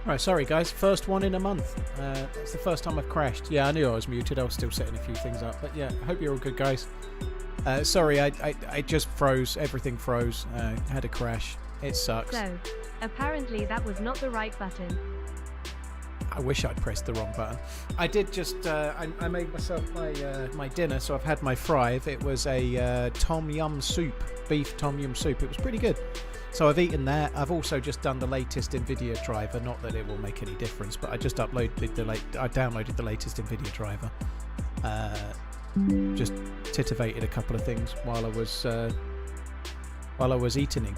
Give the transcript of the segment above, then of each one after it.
Right, sorry guys, first one in a month. That's the first time I've crashed. Yeah, I knew I was muted. I was still setting a few things up. But yeah, I hope you're all good, guys. Sorry, I just froze. Everything froze. Had a crash. It sucks. So, apparently that was not the right button. I wish I'd pressed the wrong button. I did just, I made myself my dinner, so I've had my fry. It was a tom yum soup, beef tom yum soup. It was pretty good. So I've eaten that. I've also just done the latest NVIDIA driver. Not that it will make any difference, but I just uploaded I downloaded the latest NVIDIA driver. Just titivated a couple of things while I was eating.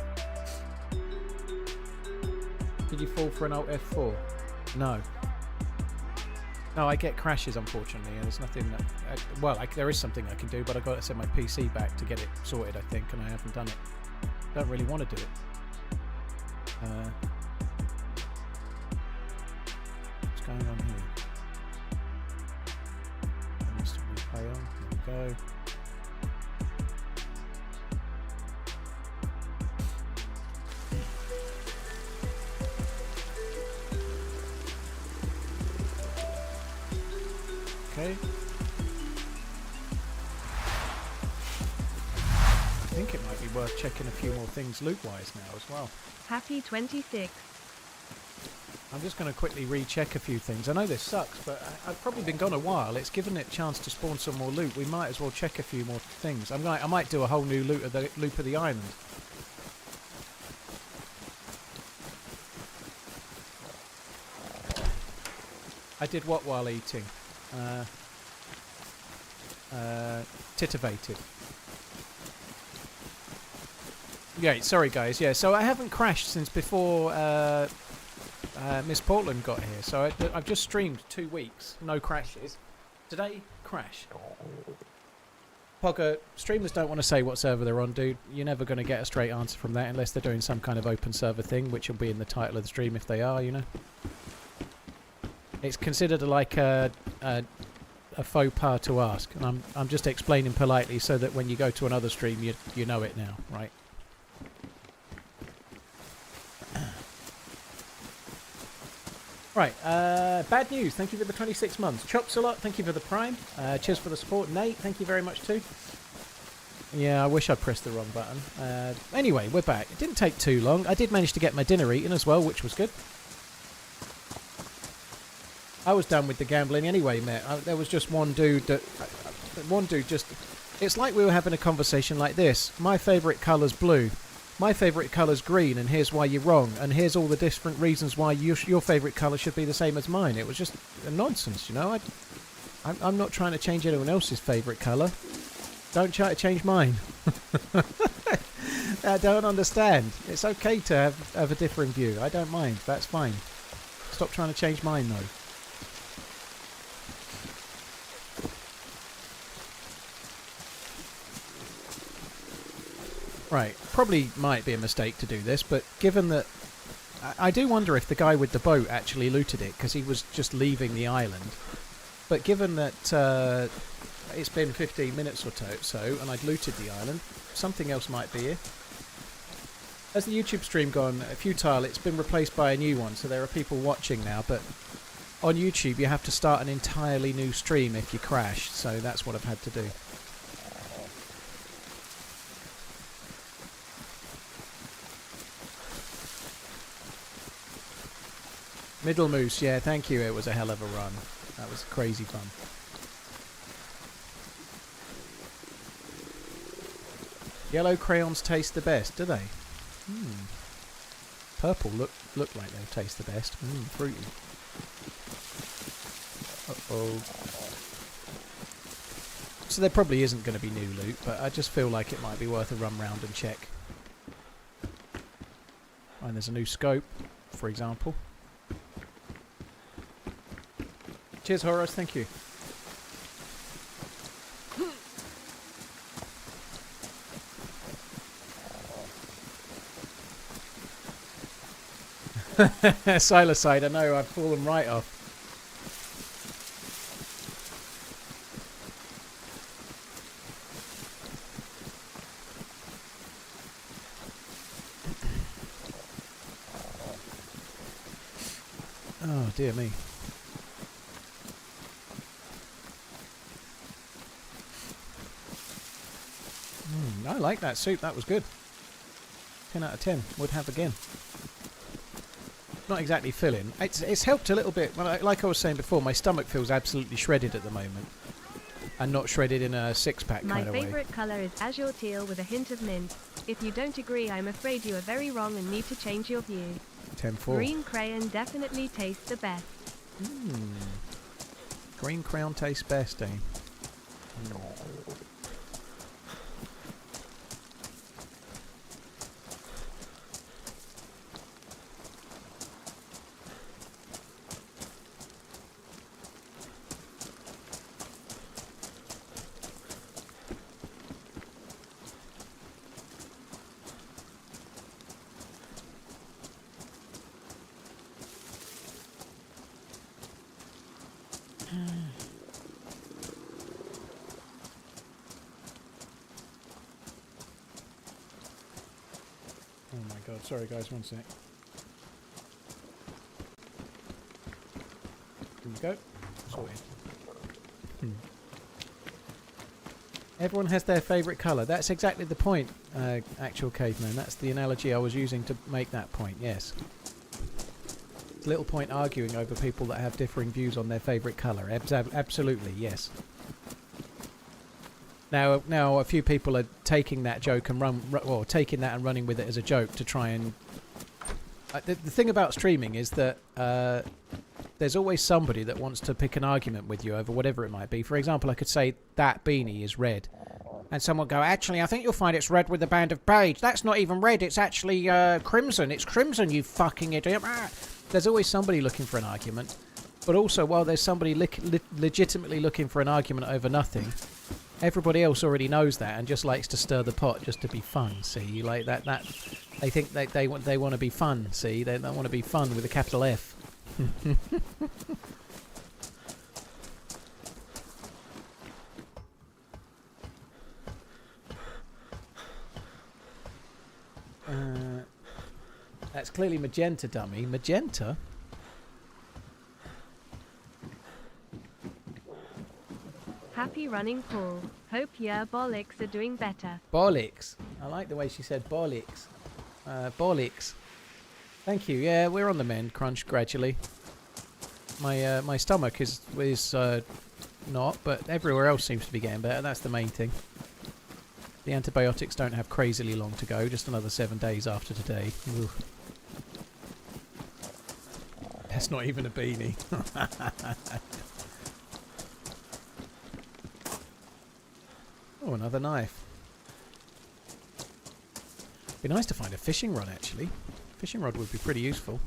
Did you fall for an Alt F4? No. No, I get crashes, unfortunately, and there's nothing that... there is something I can do, but I've got to send my PC back to get it sorted, I think, and I haven't done it. Don't really want to do it. What's going on here? That needs to replay on. There we go. Okay. I think it might be worth checking a few more things loot-wise now as well. Happy 26. I'm just going to quickly recheck a few things. I know this sucks, but I've probably been gone a while. It's given it a chance to spawn some more loot. We might as well check a few more things. I might do a whole new loop of the island. I did what while eating? Titivated. Yeah, sorry guys. Yeah, so I haven't crashed since before Miss Portland got here. So I've just streamed 2 weeks, no crashes. Today, crash. Pogger, streamers don't want to say what server they're on, dude. You're never going to get a straight answer from that unless they're doing some kind of open server thing, which will be in the title of the stream if they are, you know. It's considered like a faux pas to ask, and I'm just explaining politely so that when you go to another stream, you know it now, right? Right, bad news. Thank you for the 26 months. Chops a lot. Thank you for the Prime. Cheers for the support. Nate, thank you very much too. Yeah, I wish I pressed the wrong button. Anyway, we're back. It didn't take too long. I did manage to get my dinner eaten as well, which was good. I was done with the gambling anyway, mate. There was just one dude that... It's like we were having a conversation like this. My favourite colour's blue. My favourite colour's green, and here's why you're wrong. And here's all the different reasons why your favourite colour should be the same as mine. It was just nonsense, you know. I'm not trying to change anyone else's favourite colour. Don't try to change mine. I don't understand. It's okay to have a different view. I don't mind. That's fine. Stop trying to change mine, though. Right, probably might be a mistake to do this, but given that... I do wonder if the guy with the boat actually looted it, because he was just leaving the island. But given that it's been 15 minutes or so, and I'd looted the island, something else might be here. Has the YouTube stream gone futile? It's been replaced by a new one, so there are people watching now, but on YouTube you have to start an entirely new stream if you crash, so that's what I've had to do. Middle Moose, yeah, thank you. It was a hell of a run. That was crazy fun. Yellow crayons taste the best, do they? Purple look like they'll taste the best. Fruity. Uh-oh. So there probably isn't going to be new loot, but I just feel like it might be worth a run round and check. And there's a new scope, for example. Cheers, Horace. Thank you. Silicide, I know, I've fallen right off. Oh, dear me. I like that soup. That was good. 10 out of 10. Would have again. Not exactly filling. It's helped a little bit. Well, like I was saying before, my stomach feels absolutely shredded at the moment. And not shredded in a six-pack kind of way. My favourite colour is azure teal with a hint of mint. If you don't agree, I'm afraid you are very wrong and need to change your view. 10-4. Green crayon definitely tastes the best. Green crayon tastes best, eh? Oh my god, sorry guys, one sec. Here we go. Sorted. Everyone has their favourite colour. That's exactly the point, actual caveman. That's the analogy I was using to make that point, yes. It's little point arguing over people that have differing views on their favourite colour. Absolutely, yes. Now, a few people are taking that joke and taking that and running with it as a joke to try and. The thing about streaming is that there's always somebody that wants to pick an argument with you over whatever it might be. For example, I could say that beanie is red, and someone would go, "Actually, I think you'll find it's red with a band of beige. That's not even red. It's actually crimson. It's crimson. You fucking idiot!" There's always somebody looking for an argument, but also while there's somebody legitimately looking for an argument over nothing. Everybody else already knows that and just likes to stir the pot just to be fun. See, like that. They think they want to be fun. See, they want to be fun with a capital F. That's clearly magenta, dummy. Magenta. Happy running, Paul. Hope your bollocks are doing better. Bollocks. I like the way she said bollocks. Bollocks. Thank you. Yeah, we're on the mend. Crunch gradually. My stomach is not, but everywhere else seems to be getting better. That's the main thing. The antibiotics don't have crazily long to go. Just another 7 days after today. Ooh. That's not even a beanie. Oh, another knife. Be nice to find a fishing rod, actually. Fishing rod would be pretty useful.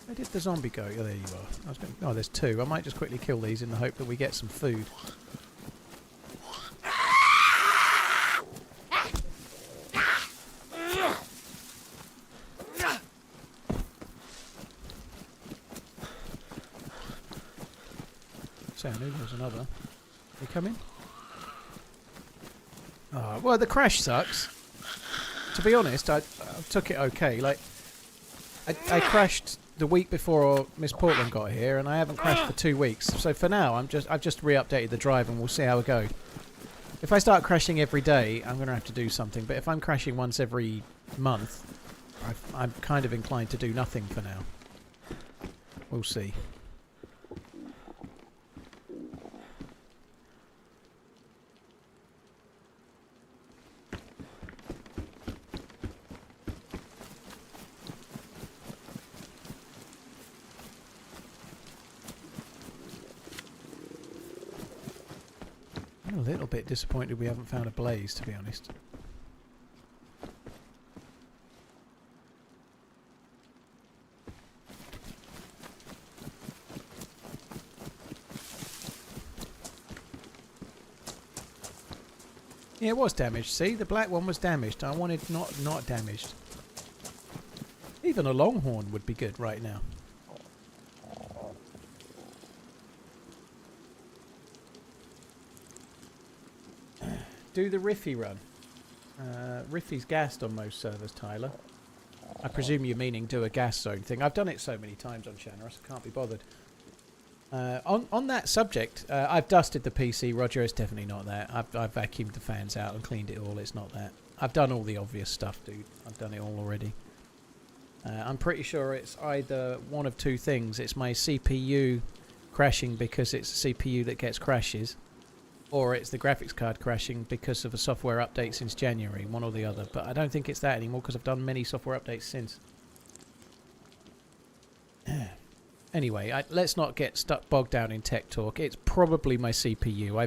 Where did the zombie go? Oh, there you are. Oh, there's two. I might just quickly kill these in the hope that we get some food. So I knew there was another. You coming? Oh, well, the crash sucks. To be honest, I took it okay. Like, I crashed the week before Miss Portland got here, and I haven't crashed for 2 weeks. So for now, I've just re-updated the drive, and we'll see how it goes. If I start crashing every day, I'm going to have to do something. But if I'm crashing once every month, I'm kind of inclined to do nothing for now. We'll see. I'm a little bit disappointed we haven't found a blaze, to be honest. Yeah, it was damaged. See, the black one was damaged. I wanted not damaged. Even a longhorn would be good right now. Do the Riffy run. Riffy's gassed on most servers, Tyler. I presume you're meaning do a gas zone thing. I've done it so many times on Chernarus, I can't be bothered. On that subject, I've dusted the PC, Roger. It's definitely not that. I've vacuumed the fans out and cleaned it all. It's not that. I've done all the obvious stuff, dude. I've done it all already. I'm pretty sure it's either one of two things. It's my CPU crashing because it's a CPU that gets crashes, or it's the graphics card crashing because of a software update since January, one or the other. But I don't think it's that anymore because I've done many software updates since. Anyway, let's not get bogged down in tech talk. It's probably my CPU.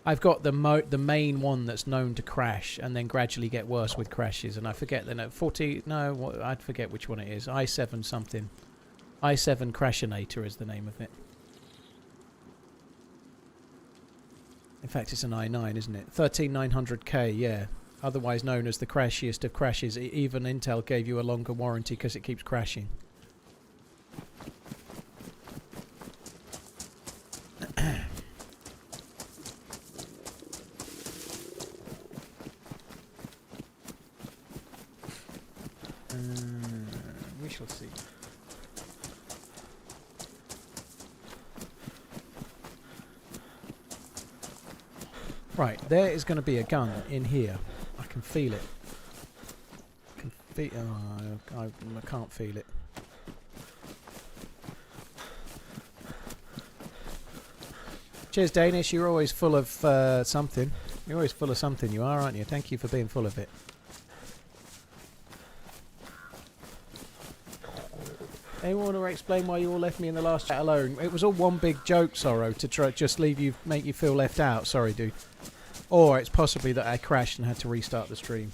I've got the main one that's known to crash and then gradually get worse with crashes. And I forget then at 40. No, I'd forget which one it is. i7 something. i7 Crashinator is the name of it. In fact, it's an i9, isn't it? 13900K, yeah. Otherwise known as the crashiest of crashes. Even Intel gave you a longer warranty because it keeps crashing. We shall see. Right, there is going to be a gun in here. I can feel it. I can't feel it. Cheers, Danish. You're always full of something. You're always full of something, you are, aren't you? Thank you for being full of it. Anyone want to explain why you all left me in the last chat alone? It was all one big joke, Sorrow, to try just make you feel left out. Sorry, dude. Or it's possibly that I crashed and had to restart the stream.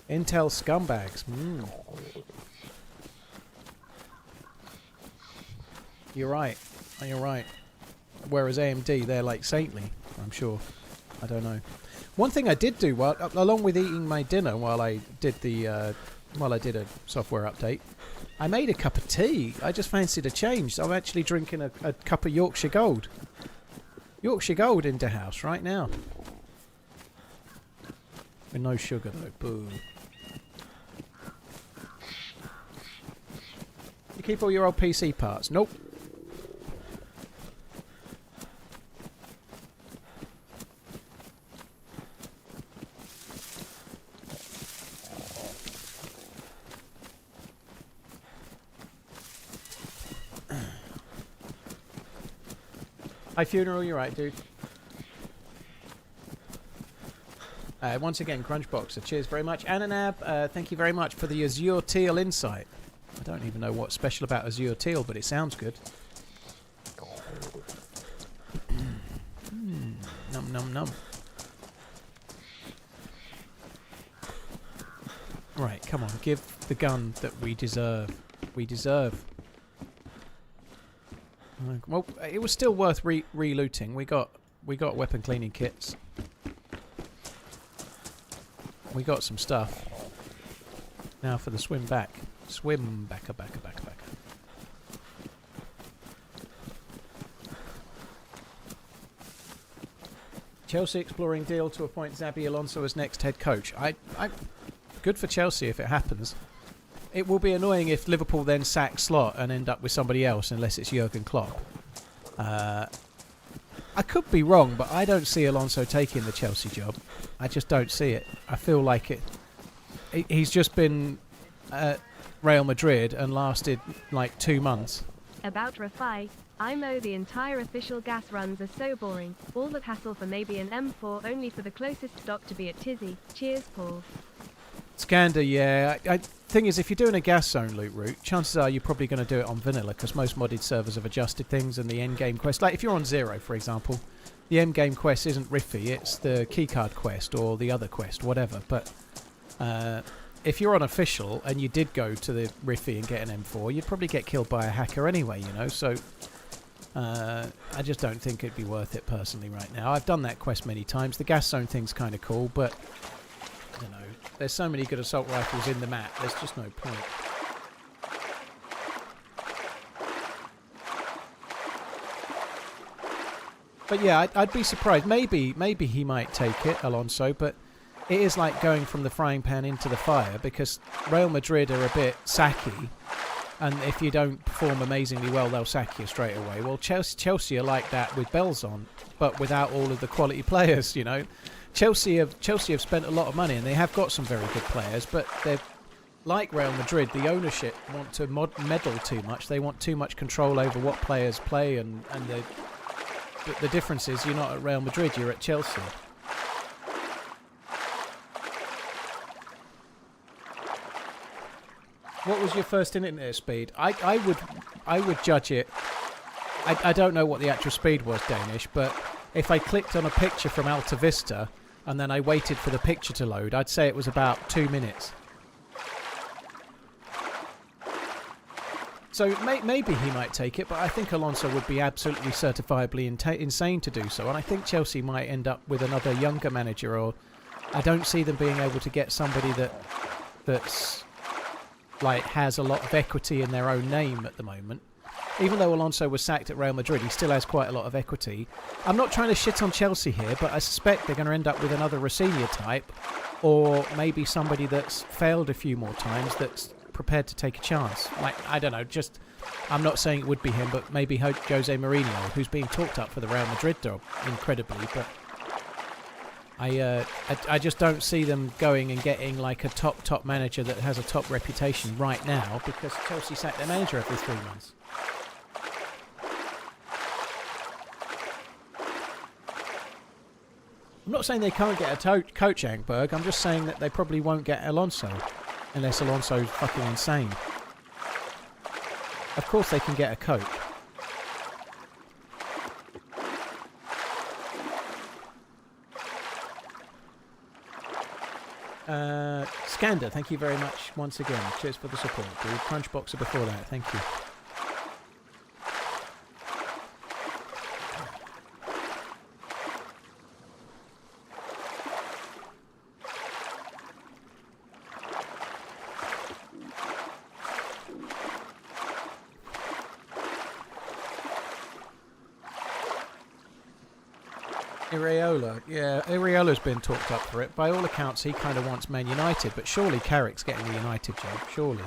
Intel scumbags. You're right. You're right. Whereas AMD, they're like saintly, I'm sure. I don't know. One thing I did do along with eating my dinner while I did a software update, I made a cup of tea. I just fancied a change. So I'm actually drinking a cup of Yorkshire Gold. Yorkshire Gold into house right now. With no sugar though. Boo. You keep all your old PC parts? Nope. Hi, Funeral, you're right, dude. Once again, Crunchboxer, cheers very much. Ananab, thank you very much for the Azure Teal insight. I don't even know what's special about Azure Teal, but it sounds good. Num num num. Right, come on, give the gun that we deserve. We deserve. Well, it was still worth re-looting. We got weapon cleaning kits. We got some stuff. Now for the swim back. Swim back. Chelsea exploring deal to appoint Xabi Alonso as next head coach. Good for Chelsea if it happens. It will be annoying if Liverpool then sack Slot and end up with somebody else unless it's Jurgen Klopp. I could be wrong, but I don't see Alonso taking the Chelsea job. I just don't see it. I feel like he's just been at Real Madrid and lasted like 2 months. About Rafai, IMO the entire official gas runs are so boring. All the hassle for maybe an M4 only for the closest stock to be at Tizzy. Cheers, Paul. Scander, yeah. Thing is, if you're doing a gas zone loot route, chances are you're probably going to do it on vanilla because most modded servers have adjusted things and the endgame quest. Like if you're on Zero, for example, the endgame quest isn't Riffy, it's the keycard quest or the other quest, whatever. But if you're on official and you did go to the Riffy and get an M4, you'd probably get killed by a hacker anyway, you know. So I just don't think it'd be worth it personally right now. I've done that quest many times. The gas zone thing's kind of cool, but you know, there's so many good assault rifles in the map, there's just no point. But yeah, I'd be surprised. Maybe he might take it, Alonso, but it is like going from the frying pan into the fire because Real Madrid are a bit sacky, and if you don't perform amazingly well, they'll sack you straight away. Well, Chelsea are like that with bells on, but without all of the quality players, you know. Chelsea have spent a lot of money, and they have got some very good players, but they're like Real Madrid. The ownership want to meddle too much. They want too much control over what players play, and the difference is you're not at Real Madrid, you're at Chelsea. What was your first internet speed? I would judge it. I don't know what the actual speed was, Danish, but if I clicked on a picture from Alta Vista and then I waited for the picture to load, I'd say it was about 2 minutes. So maybe he might take it, but I think Alonso would be absolutely certifiably insane to do so. And I think Chelsea might end up with another younger manager, or I don't see them being able to get somebody that's like has a lot of equity in their own name at the moment. Even though Alonso was sacked at Real Madrid, he still has quite a lot of equity. I'm not trying to shit on Chelsea here, but I suspect they're going to end up with another Rossini type, or maybe somebody that's failed a few more times that's prepared to take a chance. Like, I don't know, I'm not saying it would be him, but maybe Jose Mourinho, who's being talked up for the Real Madrid job incredibly, but I just don't see them going and getting like a top manager that has a top reputation right now, because Chelsea sack their manager every 3 months. I'm not saying they can't get a coach, Angberg. I'm just saying that they probably won't get Alonso unless Alonso's fucking insane. Of course they can get a coach. Skander, thank you very much once again. Cheers for the support, dude. Crunchboxer before that, thank you. Iraola, yeah, Iraola's been talked up for it. By all accounts, he kind of wants Man United, but surely Carrick's getting the United job, surely.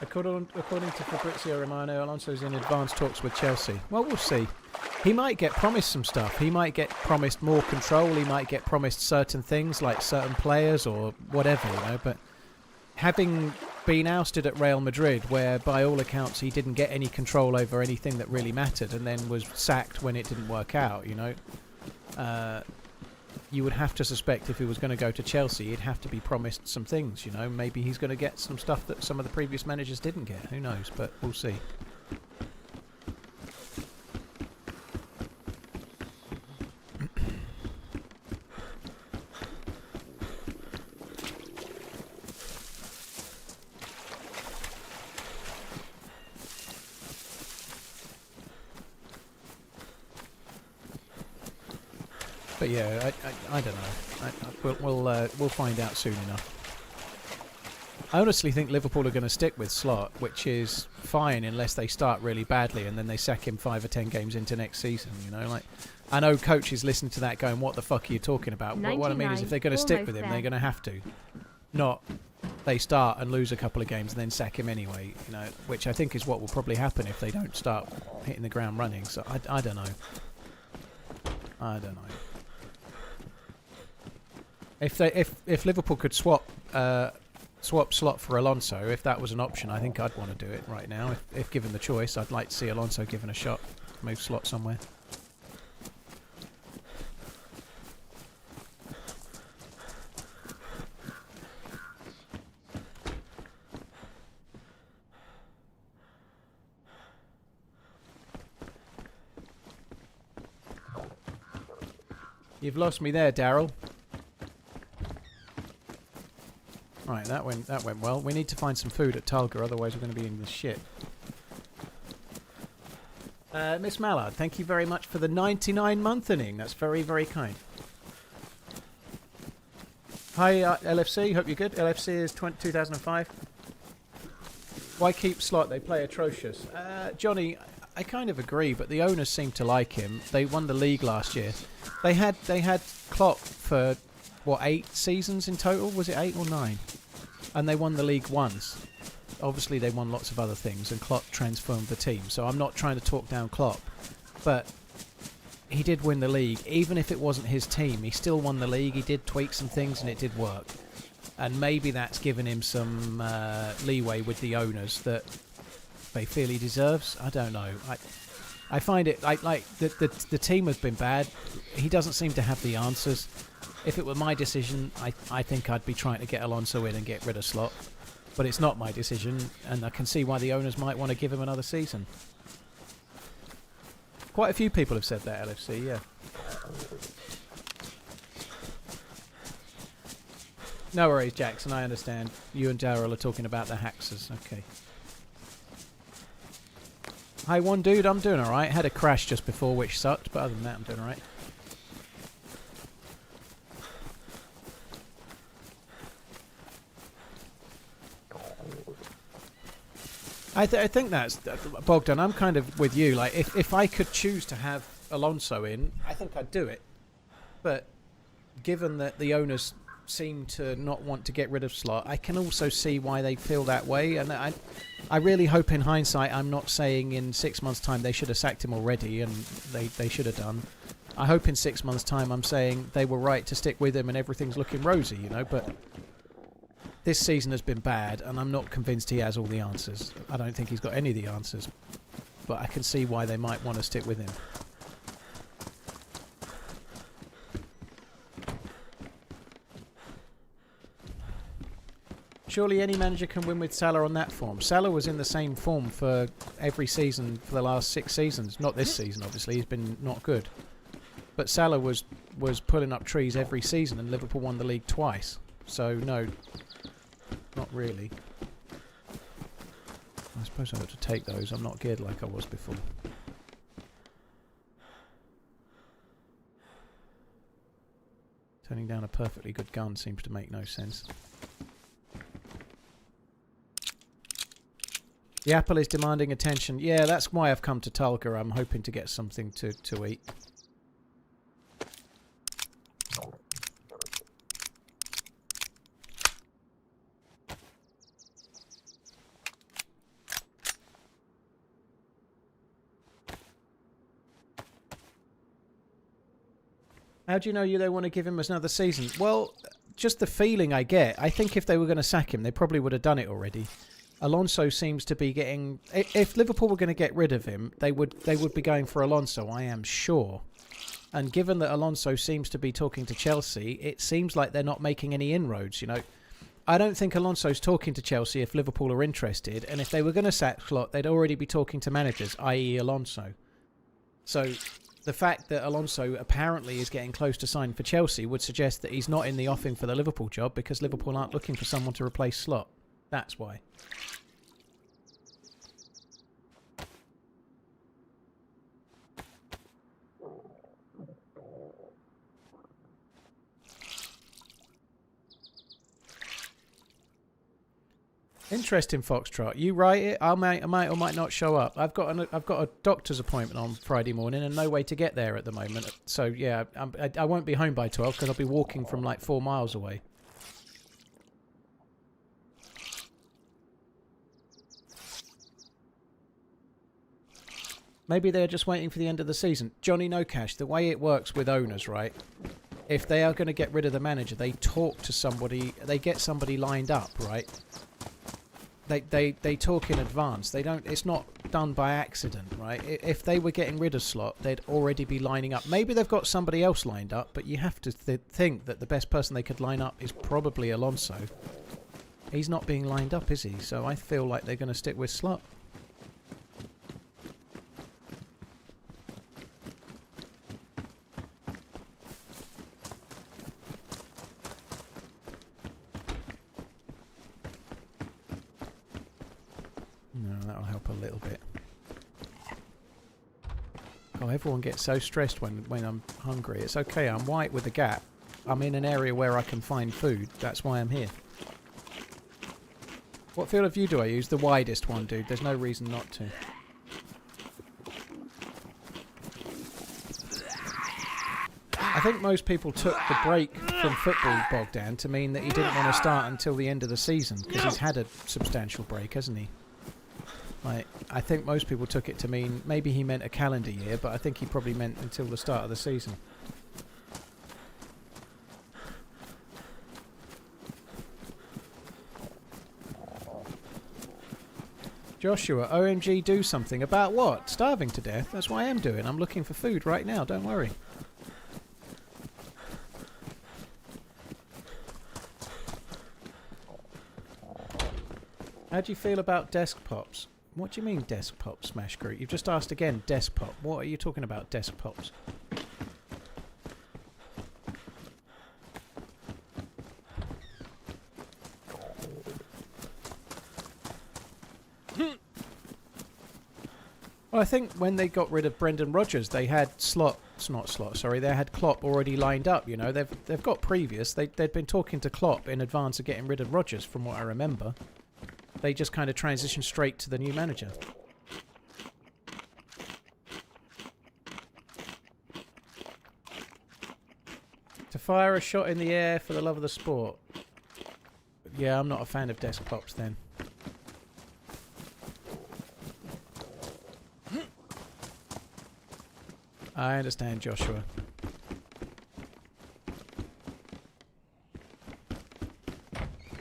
According to Fabrizio Romano, Alonso's in advanced talks with Chelsea. Well, we'll see. He might get promised some stuff. He might get promised more control. He might get promised certain things like certain players or whatever, you know. But having been ousted at Real Madrid, where by all accounts he didn't get any control over anything that really mattered, and then was sacked when it didn't work out, you know, you would have to suspect if he was going to go to Chelsea, he'd have to be promised some things, you know. Maybe he's going to get some stuff that some of the previous managers didn't get. Who knows? But we'll see. But yeah, I don't know. We'll find out soon enough. I honestly think Liverpool are going to stick with Slot, which is fine unless they start really badly and then they sack him 5 or 10 games into next season. You know, like I know coaches listen to that going, "What the fuck are you talking about?" But what I mean is, if they're going to stick with him, they're going to have to. Not they start and lose a couple of games and then sack him anyway. You know, which I think is what will probably happen if they don't start hitting the ground running. So I don't know. I don't know. If Liverpool could swap Slot for Alonso, if that was an option, I think I'd want to do it right now. If given the choice, I'd like to see Alonso given a shot. Move Slot somewhere. You've lost me there, Daryl. Right, that went well. We need to find some food at Talga, otherwise we're going to be in the shit. Miss Mallard, thank you very much for the 99 monthening. That's very, very kind. Hi, LFC. Hope you're good. LFC is 2005. Why keep Slot? They play atrocious. Johnny, I kind of agree, but the owners seem to like him. They won the league last year. They had Klopp for, what, 8 seasons in total? Was it 8 or 9? And they won the league once. Obviously, they won lots of other things, and Klopp transformed the team. So I'm not trying to talk down Klopp, but he did win the league. Even if it wasn't his team, he still won the league. He did tweak some things, and it did work. And maybe that's given him some leeway with the owners that they feel he deserves. I don't know. I find it like the team has been bad. He doesn't seem to have the answers. If it were my decision, I think I'd be trying to get Alonso in and get rid of Slot. But it's not my decision, and I can see why the owners might want to give him another season. Quite a few people have said that, LFC, yeah. No worries, Jackson, I understand. You and Daryl are talking about the Haxers, okay. Hi, one dude, I'm doing alright. Had a crash just before, which sucked, but other than that, I'm doing alright. I think that's Bogdan. I'm kind of with you. Like, if I could choose to have Alonso in, I think I'd do it. But given that the owners seem to not want to get rid of Slot, I can also see why they feel that way. And I really hope, in hindsight, I'm not saying in 6 months' time they should have sacked him already, and they should have done. I hope in 6 months' time I'm saying they were right to stick with him and everything's looking rosy, you know. But this season has been bad, and I'm not convinced he has all the answers. I don't think he's got any of the answers. But I can see why they might want to stick with him. Surely any manager can win with Salah on that form. Salah was in the same form for every season for the last 6 seasons. Not this season, obviously. He's been not good. But Salah was pulling up trees every season, and Liverpool won the league twice. So, no. Not really. I suppose I ought to take those. I'm not geared like I was before. Turning down a perfectly good gun seems to make no sense. The apple is demanding attention. Yeah, that's why I've come to Tulga. I'm hoping to get something to eat. How do you know they want to give him another season? Well, just the feeling I get. I think if they were going to sack him, they probably would have done it already. Alonso seems to be getting... If Liverpool were going to get rid of him, they would be going for Alonso, I am sure. And given that Alonso seems to be talking to Chelsea, it seems like they're not making any inroads, you know. I don't think Alonso's talking to Chelsea if Liverpool are interested, and if they were going to sack Slot, they'd already be talking to managers, i.e. Alonso. So the fact that Alonso apparently is getting close to signing for Chelsea would suggest that he's not in the offing for the Liverpool job because Liverpool aren't looking for someone to replace Slot. That's why. Interesting, Foxtrot. You write it. I might or might not show up. I've got a doctor's appointment on Friday morning and no way to get there at the moment. So yeah, I won't be home by 12 because I'll be walking from like 4 miles away. Maybe they're just waiting for the end of the season. Johnny No Cash, the way it works with owners, right? If they are going to get rid of the manager, they talk to somebody. They get somebody lined up, right? They talk in advance. They don't. It's not done by accident, right? If they were getting rid of Slot, they'd already be lining up. Maybe they've got somebody else lined up, but you have to think that the best person they could line up is probably Alonso. He's not being lined up, is he? So I feel like they're going to stick with Slot. That'll help a little bit. Oh, everyone gets so stressed when I'm hungry. It's okay, I'm white with a gap. I'm in an area where I can find food. That's why I'm here. What field of view do I use? The widest one, dude. There's no reason not to. I think most people took the break from football, Bogdan, to mean that he didn't want to start until the end of the season, because he's had a substantial break, hasn't he? Like, I think most people took it to mean maybe he meant a calendar year, but I think he probably meant until the start of the season. Joshua, OMG, do something. About what? Starving to death? That's what I am doing. I'm looking for food right now, don't worry. How do you feel about desk pops? What do you mean desk pop, Smash Group? You've just asked again, desk pop. What are you talking about, desk pops? Well, I think when they got rid of Brendan Rodgers, they had they had Klopp already lined up, you know. They've got previous. They'd been talking to Klopp in advance of getting rid of Rodgers, from what I remember. They just kind of transitioned straight to the new manager. To fire a shot in the air for the love of the sport. Yeah, I'm not a fan of desk pops then. I understand, Joshua.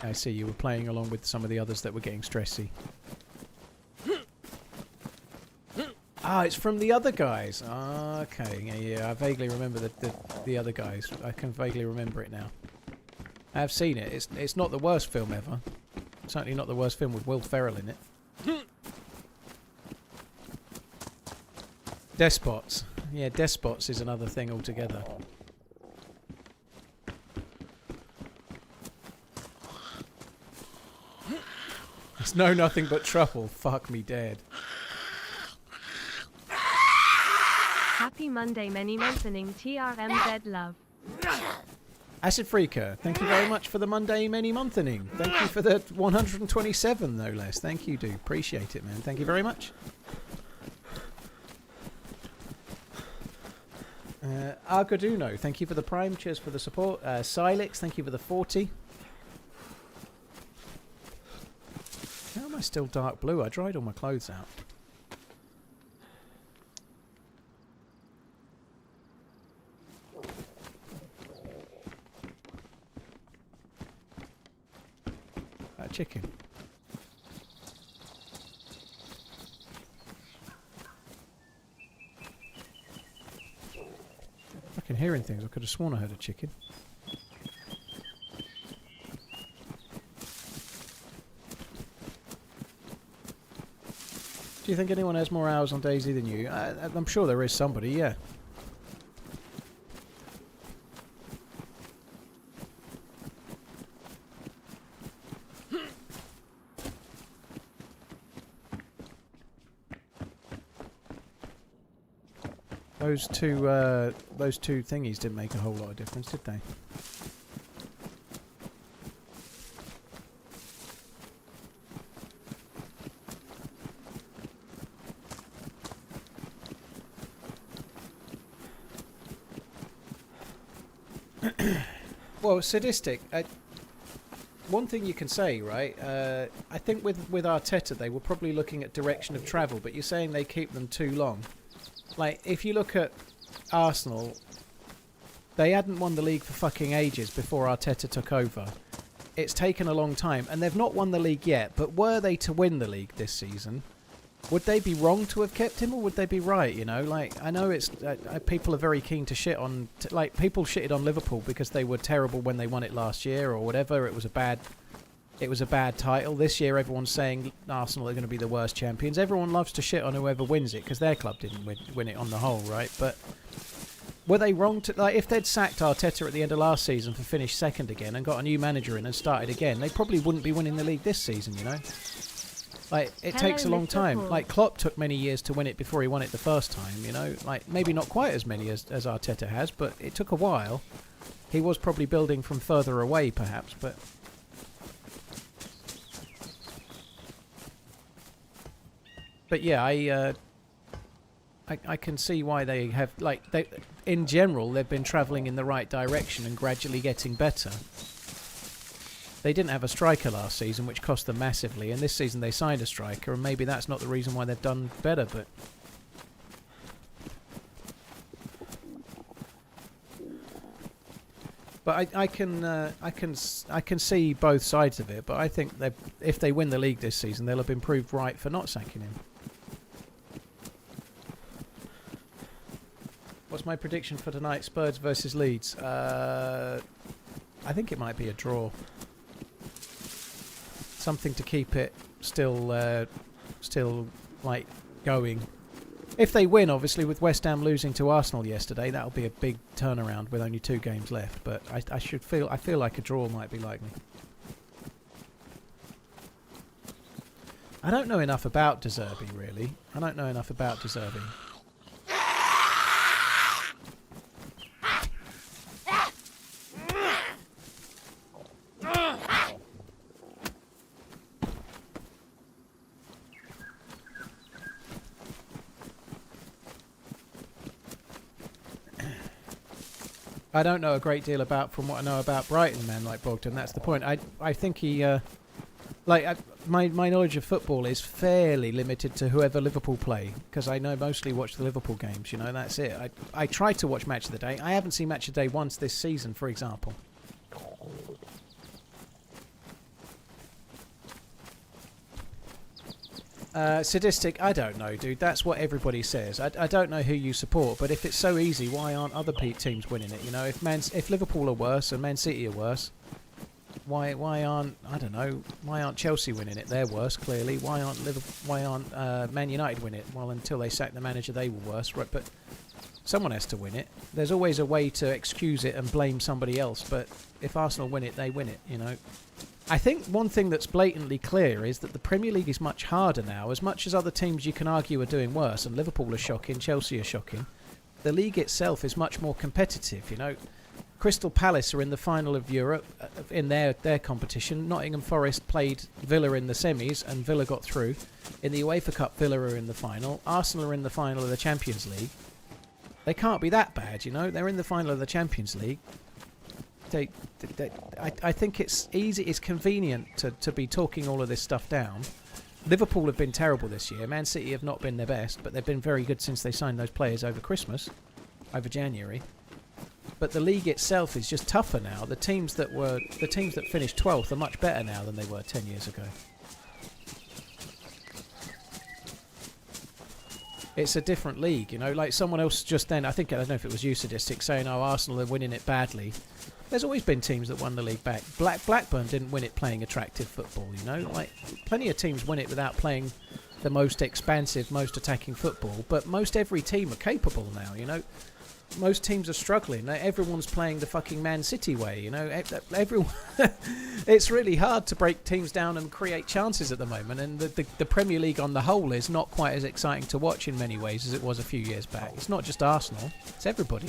I see you were playing along with some of the others that were getting stressy. Ah, it's from the other guys. Ah, okay, yeah, I vaguely remember the other guys. I can vaguely remember it now. I have seen it. It's not the worst film ever. Certainly not the worst film with Will Ferrell in it. Despots. Yeah, despots is another thing altogether. It's no nothing but trouble. Fuck me dead. Happy Monday, many mentioning TRMZ love. Acid Freaker, thank you very much for the Monday many monthening. Thank you for the 127, no less. Thank you, dude. Appreciate it, man. Thank you very much. Argoduno, thank you for the Prime. Cheers for the support. Silix, thank you for the 40. How am I still dark blue? I dried all my clothes out. That chicken. Fucking hearing things. I could have sworn I heard a chicken. Do you think anyone has more hours on DayZ than you? I'm sure there is somebody, yeah. Those two thingies didn't make a whole lot of difference, did they? Well, sadistic. One thing you can say, right? I think with Arteta, they were probably looking at direction of travel, but you're saying they keep them too long. Like, if you look at Arsenal, they hadn't won the league for fucking ages before Arteta took over. It's taken a long time, and they've not won the league yet, but were they to win the league this season, would they be wrong to have kept him, or would they be right, you know? Like, I know it's... people are very keen to shit on... like, people shitted on Liverpool because they were terrible when they won it last year, or whatever. It was a bad title. This year, everyone's saying Arsenal are going to be the worst champions. Everyone loves to shit on whoever wins it because their club didn't win it on the whole, right? But were they wrong to... like, if they'd sacked Arteta at the end of last season for finish second again and got a new manager in and started again, they probably wouldn't be winning the league this season, you know? Like, it takes a long time. Like, Klopp took many years to win it before he won it the first time, you know? Like, maybe not quite as many as Arteta has, but it took a while. He was probably building from further away, perhaps, but... But yeah, I can see why they have... Like, in general, they've been travelling in the right direction and gradually getting better. They didn't have a striker last season, which cost them massively, and this season they signed a striker, and maybe that's not the reason why they've done better, but... But I can see both sides of it. But I think that if they win the league this season, they'll have been proved right for not sacking him. What's my prediction for tonight? Spurs versus Leeds. I think it might be a draw. Something to keep it still like going. If they win, obviously, with West Ham losing to Arsenal yesterday, that'll be a big turnaround with only 2 games left. But I feel like a draw might be likely. I don't know enough about De Zerbi, really. I don't know enough about De Zerbi. I don't know a great deal about from what I know about Brighton, man, like Bogdan. That's the point. I think he, my knowledge of football is fairly limited to whoever Liverpool play, because I mostly watch the Liverpool games. You know, that's it. I try to watch Match of the Day. I haven't seen Match of the Day once this season, for example. Sadistic, I don't know, dude. That's what everybody says. I don't know who you support, but if it's so easy, why aren't other teams winning it? You know, if Liverpool are worse and Man City are worse, why aren't, I don't know, why aren't Chelsea winning it? They're worse, clearly. Why aren't Man United win it? Well, until they sacked the manager, they were worse, right? But someone has to win it. There's always a way to excuse it and blame somebody else, but if Arsenal win it, they win it, you know. I think one thing that's blatantly clear is that the Premier League is much harder now. As much as other teams you can argue are doing worse, and Liverpool are shocking, Chelsea are shocking, the league itself is much more competitive, you know. Crystal Palace are in the final of Europe in their competition. Nottingham Forest played Villa in the semis and Villa got through. In the UEFA Cup, Villa are in the final. Arsenal are in the final of the Champions League. They can't be that bad, you know. They're in the final of the Champions League. I think it's easy, it's convenient to be talking all of this stuff down. Liverpool have been terrible this year. Man City have not been their best, but they've been very good since they signed those players over Christmas, over January. But the league itself is just tougher now. The teams that finished 12th are much better now than they were 10 years ago. It's a different league, you know. Like someone else just then, I don't know if it was you, Sadistic, saying, "Oh, Arsenal are winning it badly." There's always been teams that won the league back. Blackburn didn't win it playing attractive football, you know. Like plenty of teams win it without playing the most expansive, most attacking football. But most every team are capable now, you know. Most teams are struggling. Everyone's playing the fucking Man City way, you know. Everyone. It's really hard to break teams down and create chances at the moment. And the Premier League on the whole is not quite as exciting to watch in many ways as it was a few years back. It's not just Arsenal. It's everybody.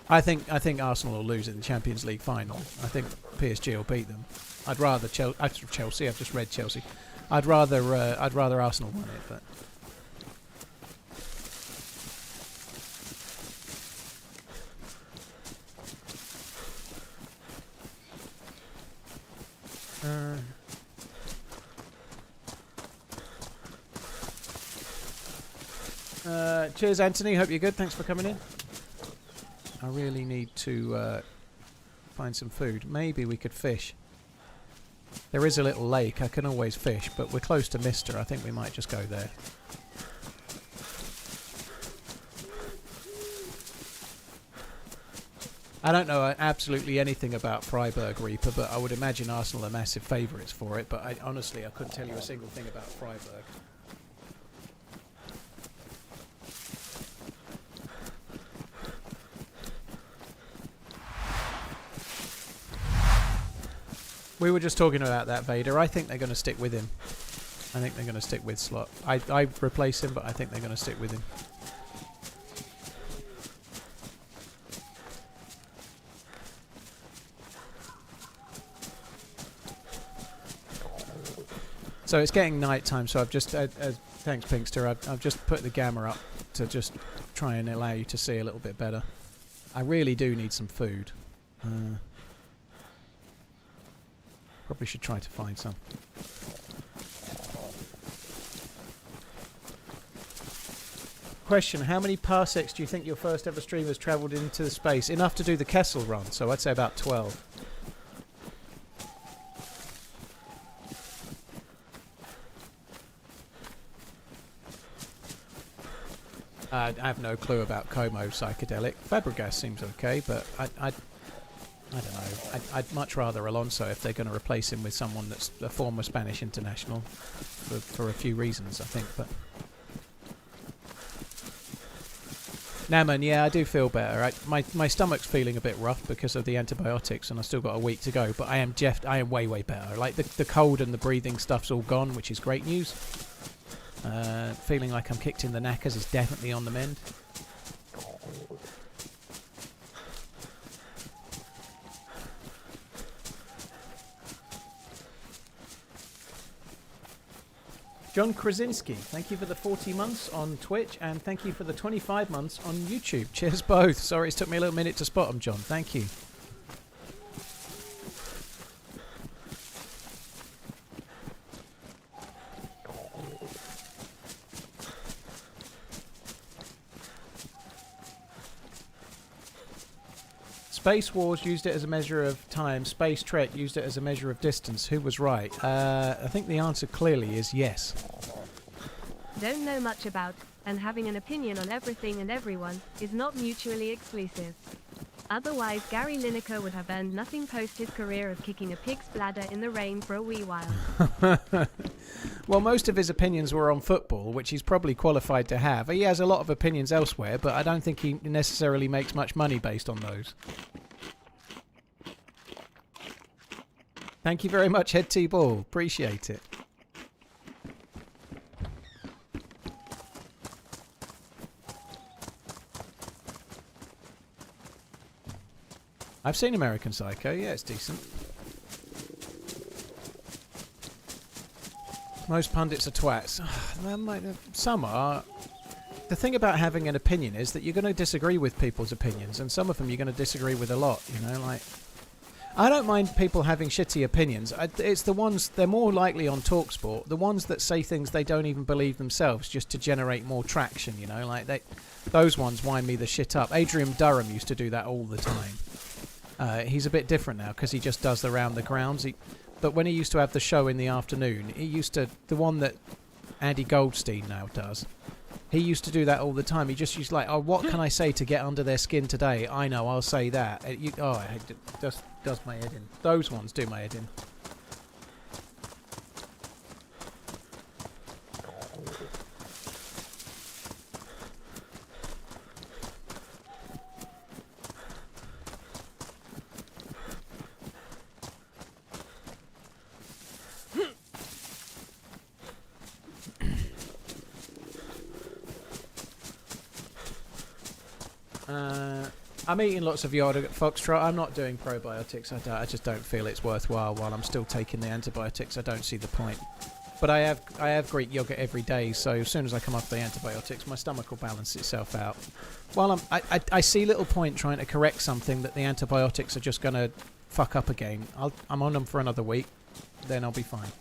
I think Arsenal will lose in the Champions League final. I think PSG will beat them. I'd rather Chelsea. I've just read Chelsea. I'd rather Arsenal win it, but cheers, Anthony. Hope you're good. Thanks for coming in. I really need to find some food. Maybe we could fish. There is a little lake. I can always fish, but we're close to Mister. I think we might just go there. I don't know absolutely anything about Freiburg Reaper, but I would imagine Arsenal are massive favourites for it. But honestly, I couldn't tell you a single thing about Freiburg. We were just talking about that, Vader. I think they're going to stick with him. I think they're going to stick with Slot. I replace him, but I think they're going to stick with him. So it's getting night time, so I've just, thanks Pinkster, I've just put the gamma up to just try and allow you to see a little bit better. I really do need some food. Probably should try to find some. Question, how many parsecs do you think your first ever stream has travelled into the space? Enough to do the Kessel run, so I'd say about 12. I have no clue about Como psychedelic. Fabregas seems okay, but I don't know. I'd much rather Alonso if they're going to replace him with someone that's a former Spanish international for a few reasons, I think. But Naman, yeah, I do feel better. My stomach's feeling a bit rough because of the antibiotics, and I've still got a week to go. But I am way better. Like the cold and the breathing stuff's all gone, which is great news. Feeling like I'm kicked in the knackers is definitely on the mend. John Krasinski, thank you for the 40 months on Twitch, and thank you for the 25 months on YouTube. Cheers both. Sorry it's took me a little minute to spot them, John. Thank you. Space Wars used it as a measure of time. Space Trek used it as a measure of distance. Who was right? I think the answer clearly is yes. Don't know much about, and having an opinion on everything and everyone, is not mutually exclusive. Otherwise Gary Lineker would have earned nothing post his career of kicking a pig's bladder in the rain for a wee while. Well, most of his opinions were on football, which he's probably qualified to have. He has a lot of opinions elsewhere, but I don't think he necessarily makes much money based on those. Thank you very much, Head T-Ball. Appreciate it. I've seen American Psycho. Yeah, it's decent. Most pundits are twats. Some are. The thing about having an opinion is that you're going to disagree with people's opinions, and some of them you're going to disagree with a lot, you know, like... I don't mind people having shitty opinions. It's the ones, they're more likely on TalkSport, the ones that say things they don't even believe themselves just to generate more traction, you know, like those ones wind me the shit up. Adrian Durham used to do that all the time. He's a bit different now because he just does the round the grounds. But when he used to have the show in the afternoon, he used to, the one that Andy Goldstein now does, he used to do that all the time. He just used like, oh, what can I say to get under their skin today? I know, I'll say that. I hate it. Just does my head in. Those ones do my head in. I'm eating lots of yogurt at Foxtrot. I'm not doing probiotics. I just don't feel it's worthwhile while I'm still taking the antibiotics. I don't see the point. But I have Greek yogurt every day, so as soon as I come off the antibiotics, my stomach will balance itself out. While I see little point trying to correct something that the antibiotics are just going to fuck up again. I'm on them for another week, then I'll be fine.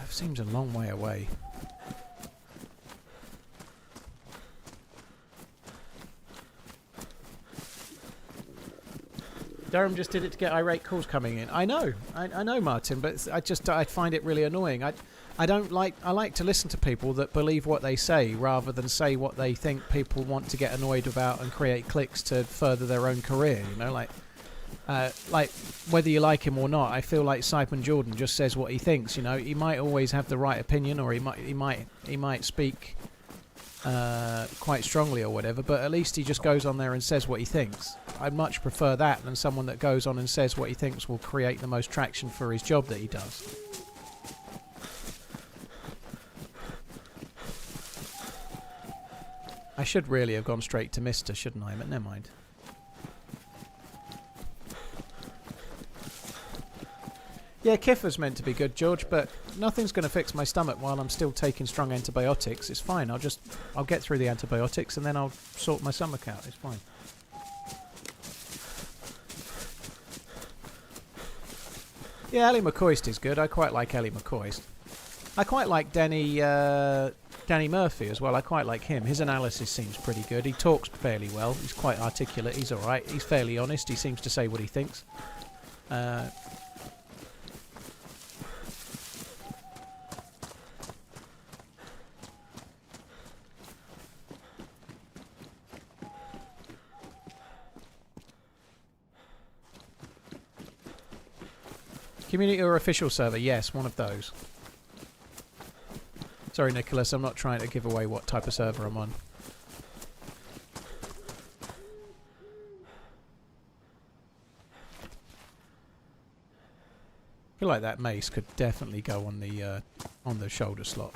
Seems a long way away. Durham just did it to get irate calls coming in. I know, Martin, but I find it really annoying. I like to listen to people that believe what they say rather than say what they think people want to get annoyed about and create clicks to further their own career. You know, like whether you like him or not, I feel like Simon Jordan just says what he thinks. You know, he might always have the right opinion, or he might speak quite strongly or whatever, but at least he just goes on there and says what he thinks. I'd much prefer that than someone that goes on and says what he thinks will create the most traction for his job that he does. I should really have gone straight to Mr., shouldn't I? But never mind. Yeah, Kiffer's meant to be good, George, but nothing's going to fix my stomach while I'm still taking strong antibiotics. It's fine. I'll get through the antibiotics and then I'll sort my stomach out. It's fine. Yeah, Ellie McCoist is good. I quite like Ellie McCoist. I quite like Danny Murphy as well. I quite like him. His analysis seems pretty good. He talks fairly well. He's quite articulate. He's alright. He's fairly honest. He seems to say what he thinks. Community or official server? Yes, one of those. Sorry, Nicholas, I'm not trying to give away what type of server I'm on. I feel like that mace could definitely go on the shoulder slot.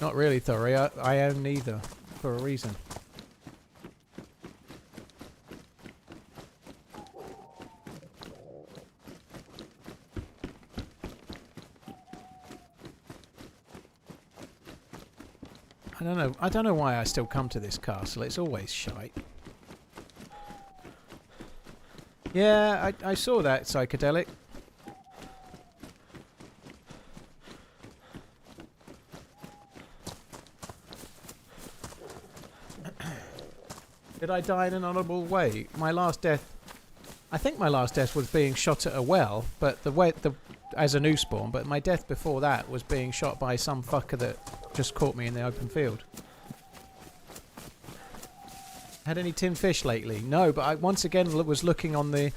Not really, Thori. I own neither, for a reason. I don't know why I still come to this castle. It's always shite. Yeah, I saw that, Psychedelic. Did I die in an honourable way? My last death... I think my last death was being shot at a well, but as a new spawn, but my death before that was being shot by some fucker that just caught me in the open field. Had any tin fish lately? No, but I once again was looking on the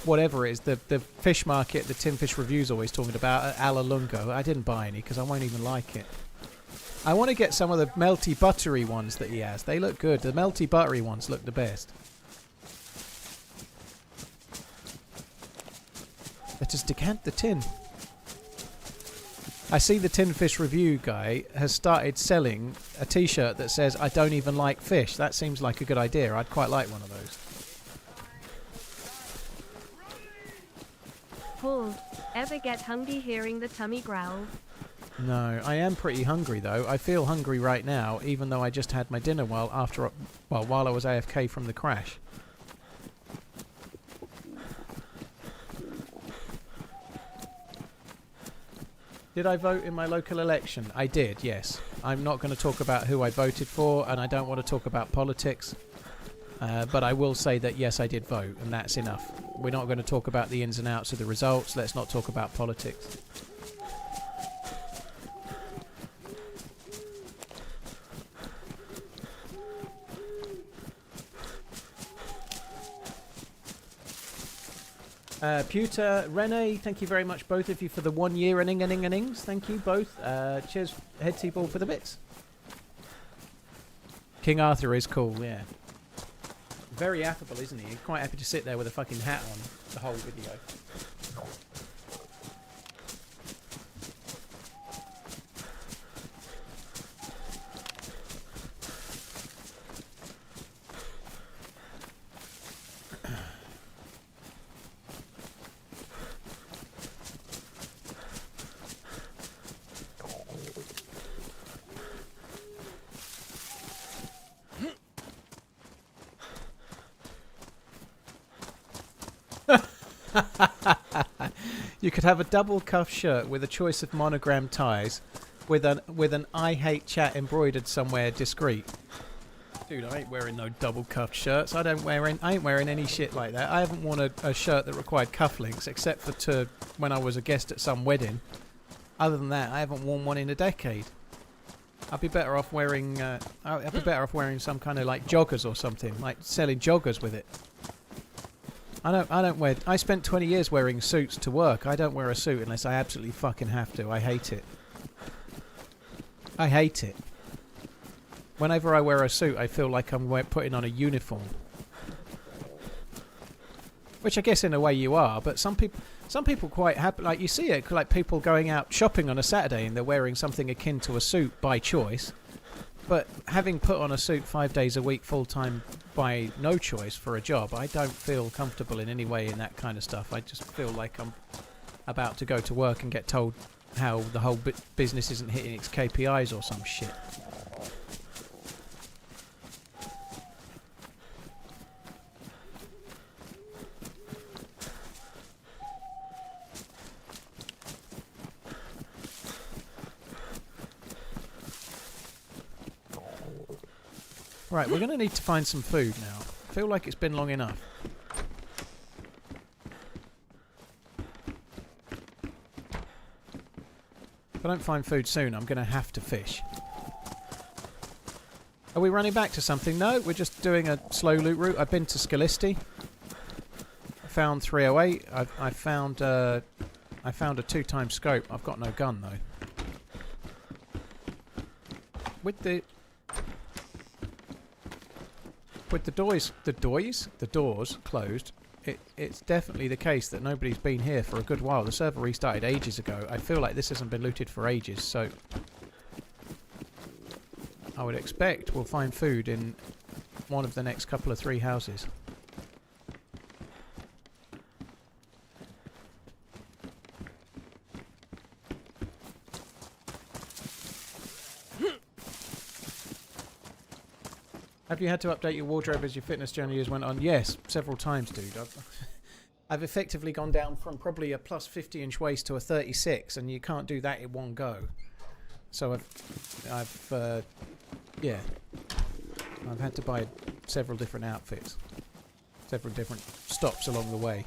whatever it is, the fish market, the tin fish reviews always talking about at Alalungo. I didn't buy any because I won't even like it. I want to get some of the melty buttery ones that he has. They look good. The melty buttery ones look the best. Let us decant the tin. I see the Tin Fish Review guy has started selling a t-shirt that says, I don't even like fish. That seems like a good idea. I'd quite like one of those. Paul, ever get hungry hearing the tummy growls? No, I am pretty hungry though. I feel hungry right now, even though I just had my dinner while I was AFK from the crash. Did I vote in my local election? I did, yes. I'm not going to talk about who I voted for, and I don't want to talk about politics. But I will say that, yes, I did vote, and that's enough. We're not going to talk about the ins and outs of the results. Let's not talk about politics. Pewter, Rene, thank you very much, both of you, for the 1 year innings. Thank you both. Cheers, Head T-Ball, for the bits. King Arthur is cool, yeah. Very affable, isn't he? He's quite happy to sit there with a fucking hat on the whole video. You could have a double cuff shirt with a choice of monogram ties with an I hate chat embroidered somewhere discreet. Dude, I ain't wearing no double cuffed shirts. I ain't wearing any shit like that. I haven't worn a shirt that required cufflinks except for when I was a guest at some wedding. Other than that, I haven't worn one in a decade. I'd be better off wearing some kind of like joggers or something, like selling joggers with it. I don't wear... I spent 20 years wearing suits to work. I don't wear a suit unless I absolutely fucking have to. I hate it. I hate it. Whenever I wear a suit, I feel like I'm putting on a uniform. Which I guess in a way you are, but some people quite happy. Like you see it, like people going out shopping on a Saturday and they're wearing something akin to a suit by choice. But having put on a suit 5 days a week full time by no choice for a job, I don't feel comfortable in any way in that kind of stuff. I just feel like I'm about to go to work and get told how the whole business isn't hitting its KPIs or some shit. Right, we're going to need to find some food now. I feel like it's been long enough. If I don't find food soon, I'm going to have to fish. Are we running back to something? No, we're just doing a slow loot route. I've been to Scalisti. I found 308. I found a 2-time scope. I've got no gun though. With the doors closed, it's definitely the case that nobody's been here for a good while. The server restarted ages ago. I feel like this hasn't been looted for ages, so I would expect we'll find food in one of the next couple of 3 houses. Have you had to update your wardrobe as your fitness journey has went on? Yes, several times, dude. I've effectively gone down from probably a plus 50-inch waist to a 36, and you can't do that in one go. So I've had to buy several different outfits, several different stops along the way.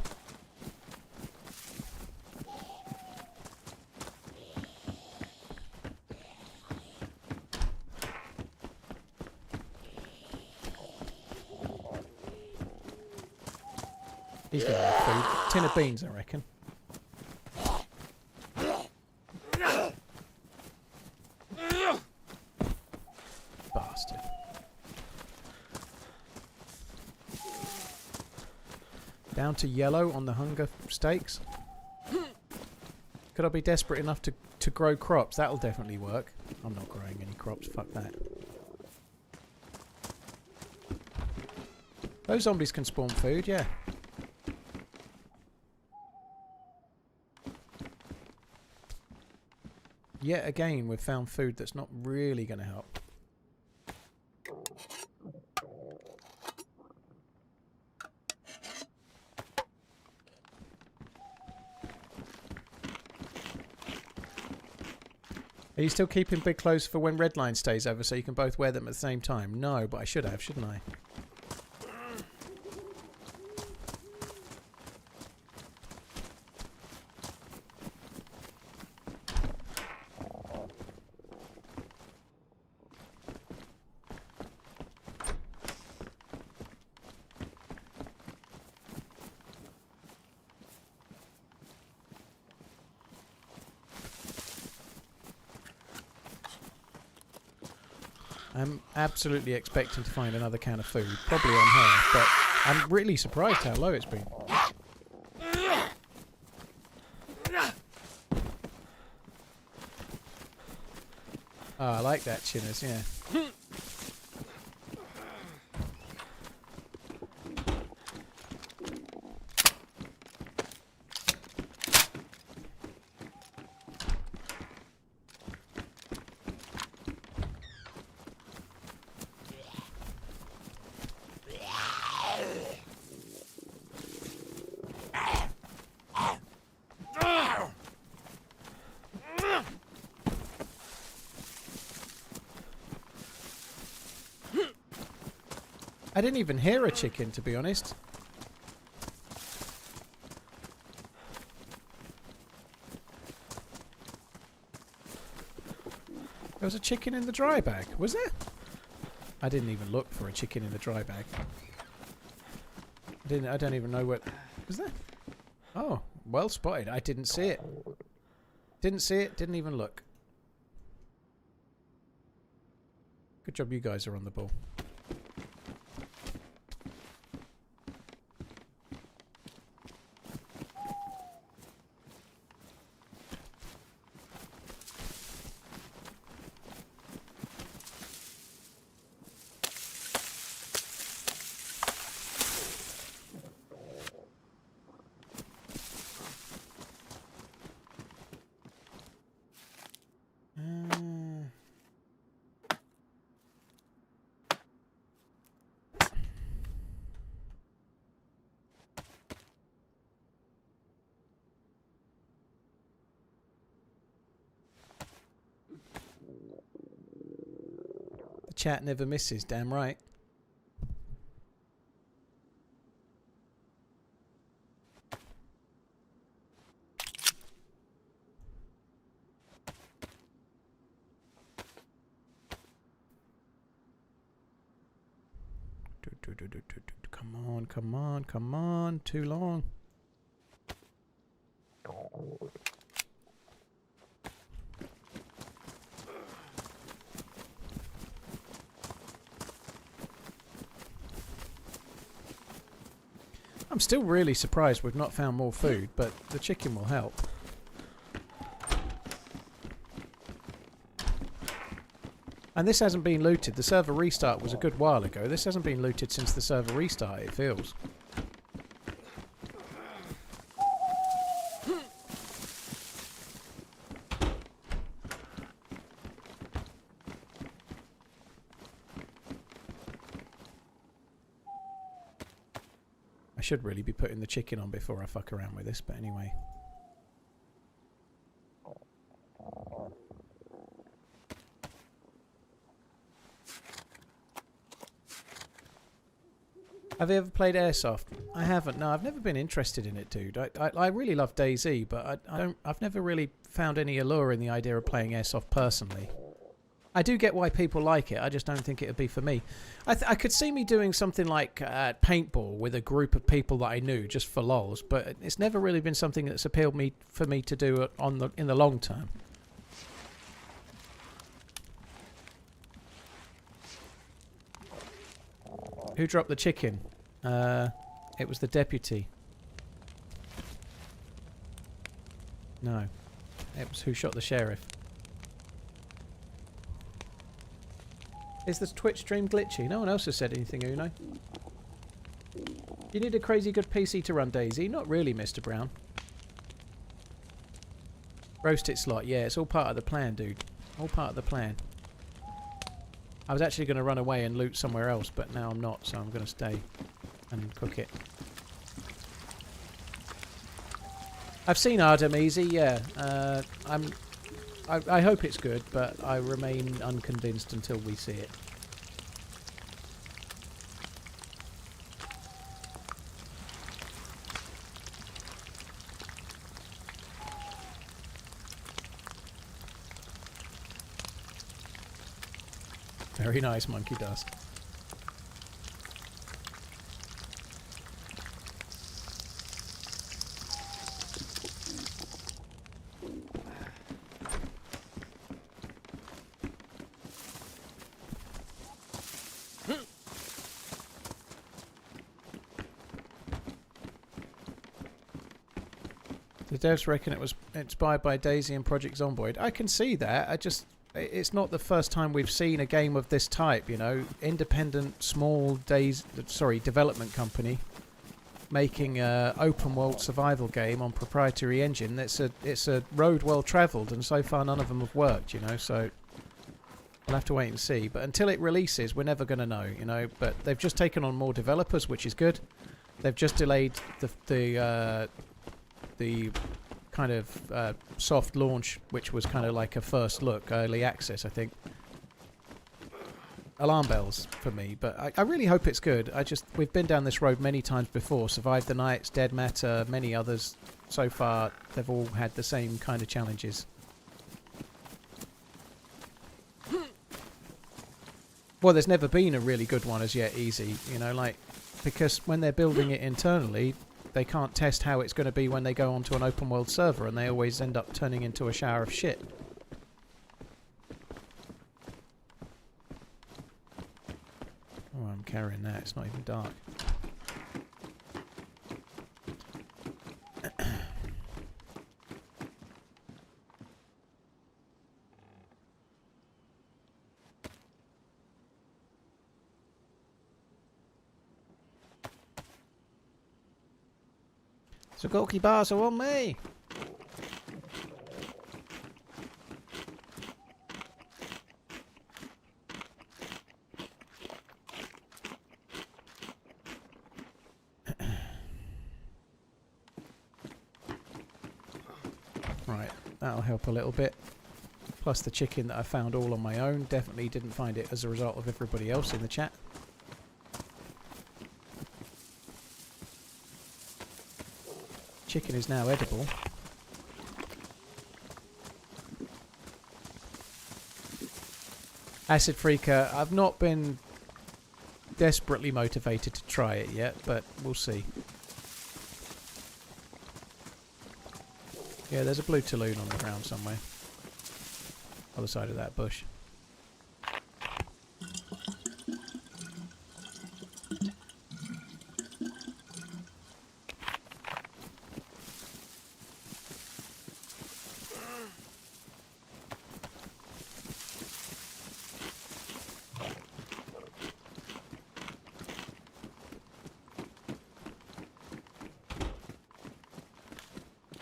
He's going to have food. Tin of beans, I reckon. Bastard. Down to yellow on the hunger stakes. Could I be desperate enough to grow crops? That'll definitely work. I'm not growing any crops. Fuck that. Those zombies can spawn food, yeah. Yet again, we've found food that's not really going to help. Are you still keeping big clothes for when Redline stays over so you can both wear them at the same time? No, but I should have, shouldn't I? I'm absolutely expecting to find another can of food, probably on her, but I'm really surprised how low it's been. Oh, I like that, Chernarus, yeah. I didn't even hear a chicken, to be honest. There was a chicken in the dry bag, was there? I didn't even look for a chicken in the dry bag. I don't even know what... Was there? Oh, well spotted. I didn't see it. Didn't see it, didn't even look. Good job you guys are on the ball. Chat never misses, damn right. Come on, come on, come on. Too long. I'm still really surprised we've not found more food, but the chicken will help. And this hasn't been looted. The server restart was a good while ago. This hasn't been looted since the server restart, it feels. I should really be putting the chicken on before I fuck around with this, but anyway. Have you ever played airsoft? I haven't. No, I've never been interested in it, dude. I really love DayZ, but I've never really found any allure in the idea of playing airsoft personally. I do get why people like it. I just don't think it would be for me. I could see me doing something like paintball with a group of people that I knew just for lols, but it's never really been something that's appealed for me to do in the long term. Who dropped the chicken? It was the deputy. No. It was who shot the sheriff. Is this Twitch stream glitchy? No one else has said anything, Uno. You need a crazy good PC to run DayZ? Not really, Mr. Brown. Roast it slot. Yeah, it's all part of the plan, dude. All part of the plan. I was actually going to run away and loot somewhere else, but now I'm not, so I'm going to stay and cook it. I've seen Ardem Easy, yeah. I hope it's good, but I remain unconvinced until we see it. Very nice, Monkey Dust. The devs reckon it was inspired by DayZ and Project Zomboid. I can see that. It's not the first time we've seen a game of this type, you know. Independent, small development company making a open world survival game on proprietary engine. It's a road well travelled, and so far none of them have worked, you know. So we'll have to wait and see. But until it releases, we're never going to know, you know. But they've just taken on more developers, which is good. They've just delayed the kind of soft launch, which was kind of like a first look, early access, I think. Alarm bells for me, but I really hope it's good. We've been down this road many times before. Survive the Nights, Dead Matter, many others. So far, they've all had the same kind of challenges. Well, there's never been a really good one as yet, easy, you know, like, because when they're building it internally, they can't test how it's going to be when they go onto an open world server, and they always end up turning into a shower of shit. Oh, I'm carrying that. It's not even dark. So Gorky bars are on me. Right, that'll help a little bit. Plus the chicken that I found all on my own. Definitely didn't find it as a result of everybody else in the chat. Chicken is now edible. Acid Freaker, I've not been desperately motivated to try it yet, but we'll see. Yeah, there's a blue Tulloon on the ground somewhere. Other side of that bush.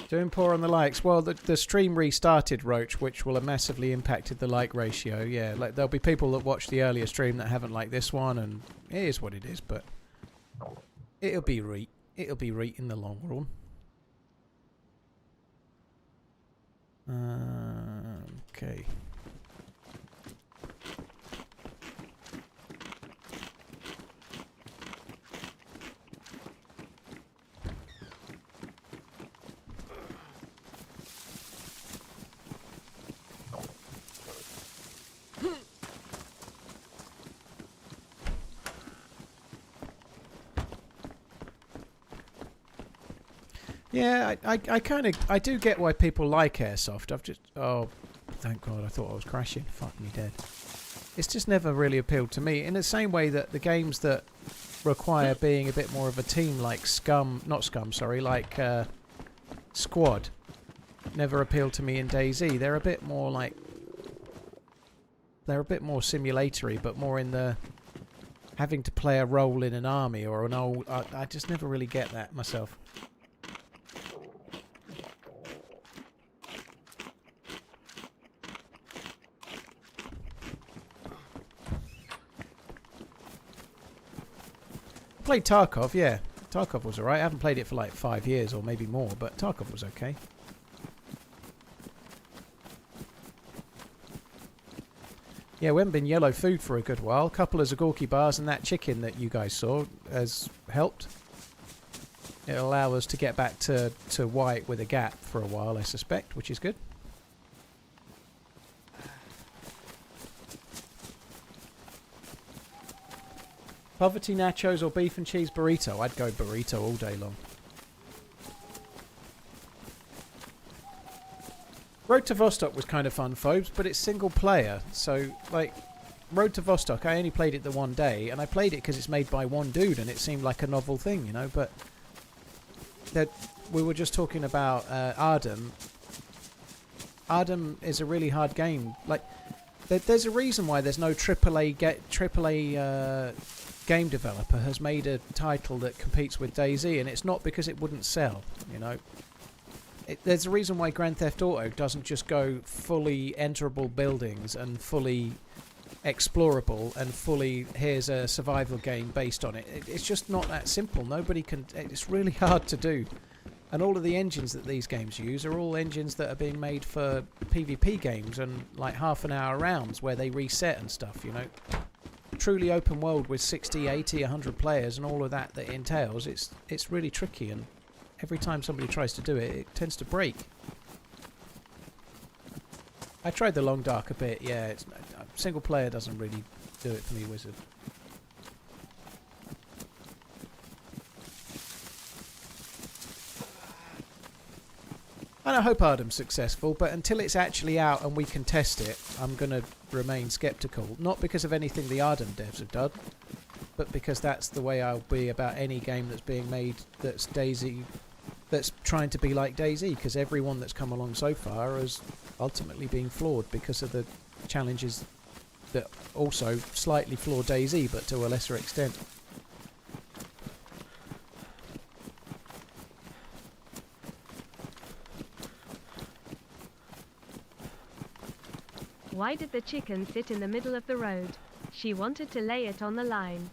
Doing poor on the likes. Well, the stream restarted, Roach, which will have massively impacted the like ratio. Yeah, like there'll be people that watch the earlier stream that haven't liked this one, and it is what it is. But it'll be right. It'll be right in the long run. Okay. Yeah, I do get why people like airsoft. Oh, thank God, I thought I was crashing. Fuck me dead. It's just never really appealed to me. In the same way that the games that require being a bit more of a team, like like Squad, never appealed to me in DayZ. They're a bit more like, they're a bit more simulatory, but more in the having to play a role in an army or an old. I just never really get that myself. Played Tarkov, yeah. Tarkov was alright. I haven't played it for like 5 years or maybe more, but Tarkov was okay. Yeah, we haven't been yellow food for a good while. A couple of Zagorki bars and that chicken that you guys saw has helped. It'll allow us to get back to white with a gap for a while, I suspect, which is good. Poverty nachos or beef and cheese burrito? I'd go burrito all day long. Road to Vostok was kind of fun, Phobes, but it's single player. So, like, Road to Vostok, I only played it the one day, and I played it because it's made by one dude, and it seemed like a novel thing, you know, but that we were just talking about Arden. Arden is a really hard game. Like, there's a reason why there's no AAA game developer has made a title that competes with DayZ, and it's not because it wouldn't sell, you know. There's a reason why Grand Theft Auto doesn't just go fully enterable buildings and fully explorable and fully here's a survival game based on it. It's just not that simple. Nobody can. It's really hard to do, and all of the engines that these games use are all engines that are being made for PvP games and like half-an-hour rounds where they reset and stuff, you know. Truly open world with 60, 80, 100 players and all of that entails, it's really tricky, and every time somebody tries to do it, it tends to break. I tried the Long Dark a bit, yeah, single player doesn't really do it for me, Wizard. And I hope Ardham's successful, but until it's actually out and we can test it, I'm going to remain sceptical. Not because of anything the Ardham devs have done, but because that's the way I'll be about any game that's being made that's DayZ, that's trying to be like DayZ, because everyone that's come along so far has ultimately been flawed because of the challenges that also slightly floor DayZ, but to a lesser extent. Why did the chicken sit in the middle of the road? She wanted to lay it on the line.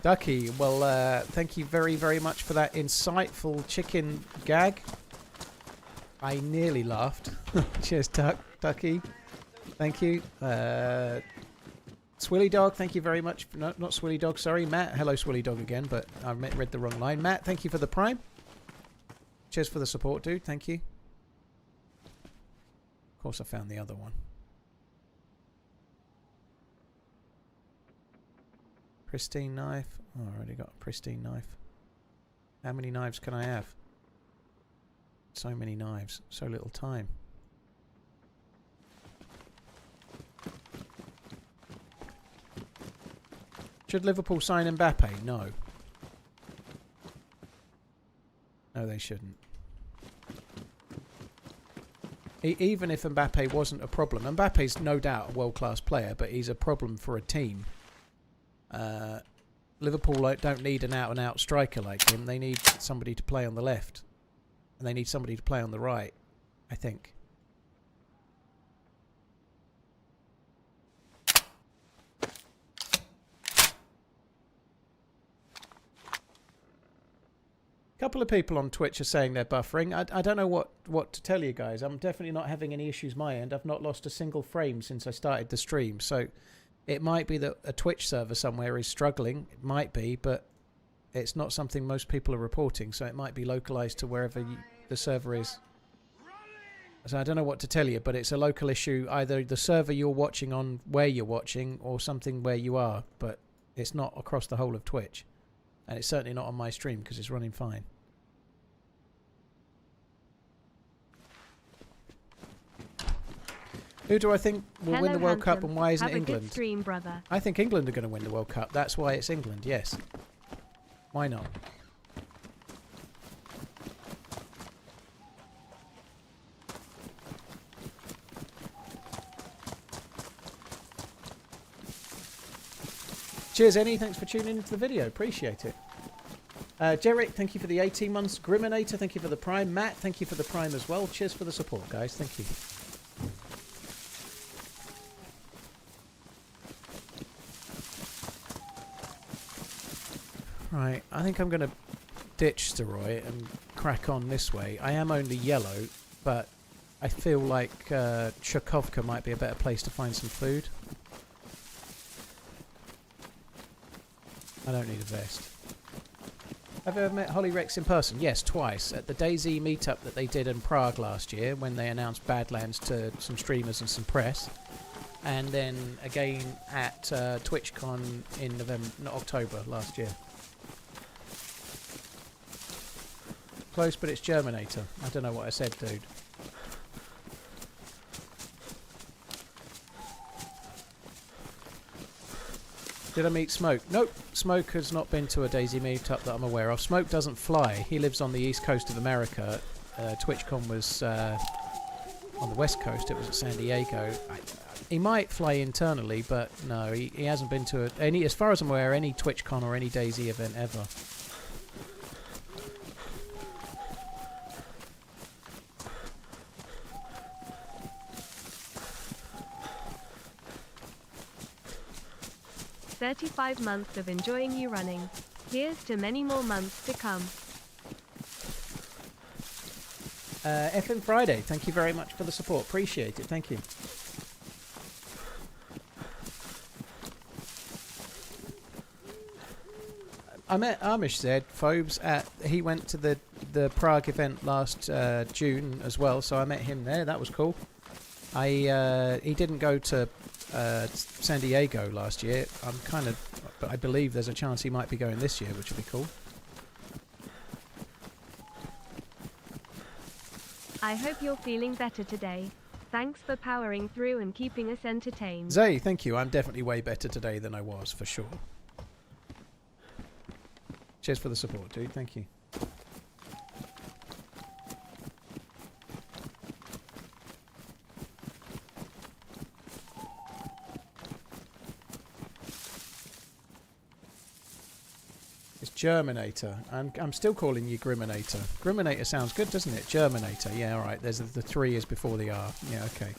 Ducky, well, thank you very, very much for that insightful chicken gag. I nearly laughed. Cheers, Ducky. Thank you. Swilly Dog, thank you very much. No, not Swilly Dog, sorry. Matt, hello Swilly Dog again, but I read the wrong line. Matt, thank you for the Prime. Cheers for the support, dude. Thank you. Of course I found the other one. Pristine knife. Oh, I already got a pristine knife. How many knives can I have? So many knives. So little time. Should Liverpool sign Mbappe? No. No, they shouldn't. Even if Mbappe wasn't a problem. Mbappe's no doubt a world-class player, but he's a problem for a team. Liverpool don't need an out-and-out striker like him. They need somebody to play on the left. And they need somebody to play on the right, I think. A couple of people on Twitch are saying they're buffering. I don't know what to tell you guys. I'm definitely not having any issues my end. I've not lost a single frame since I started the stream. So it might be that a Twitch server somewhere is struggling. It might be, but it's not something most people are reporting. So it might be localized to wherever the server is. So I don't know what to tell you, but it's a local issue. Either the server you're watching on where you're watching or something where you are. But it's not across the whole of Twitch. And it's certainly not on my stream because it's running fine. Who do I think will win the World Cup and why isn't England? Good stream, brother. I think England are going to win the World Cup. That's why it's England, yes. Why not? Cheers, Annie. Thanks for tuning into the video. Appreciate it. Jerick, thank you for the 18 months. Griminator, thank you for the Prime. Matt, thank you for the Prime as well. Cheers for the support, guys. Thank you. Right, I think I'm going to ditch Steroid and crack on this way. I am only yellow, but I feel like Shakovka might be a better place to find some food. I don't need a vest. Have you ever met Holly Rex in person? Yes, twice. At the DayZ meetup that they did in Prague last year when they announced Badlands to some streamers and some press. And then again at TwitchCon in October last year. Close, but it's Germinator. I don't know what I said, dude. Did I meet Smoke? Nope. Smoke has not been to a DayZ meetup that I'm aware of. Smoke doesn't fly. He lives on the east coast of America. TwitchCon was on the west coast. It was at San Diego. He might fly internally, but no, he hasn't been to any, as far as I'm aware, any TwitchCon or any DayZ event ever. "35 months of enjoying you running. Here's to many more months to come." FM Friday, thank you very much for the support. Appreciate it. Thank you. I met Amish Z Phobes at. He went to the Prague event last June as well, so I met him there. That was cool. He didn't go to San Diego last year. But I believe there's a chance he might be going this year, which would be cool. I hope you're feeling better today. Thanks for powering through and keeping us entertained. Zay, thank you. I'm definitely way better today than I was, for sure. Cheers for the support, dude. Thank you. It's Germinator. I'm still calling you Griminator. Griminator sounds good, doesn't it? Germinator. Yeah, all right. There's the 3 is before the R. Yeah, okay.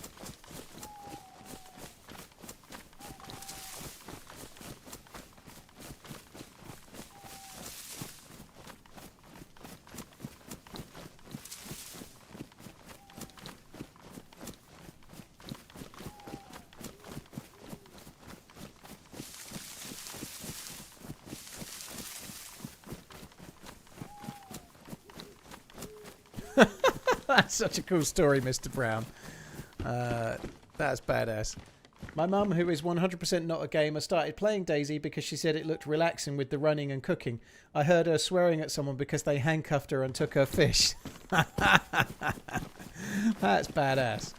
That's such a cool story, Mr. Brown. That's badass. My mum, who is 100% not a gamer, started playing DayZ because she said it looked relaxing with the running and cooking. I heard her swearing at someone because they handcuffed her and took her fish. That's badass.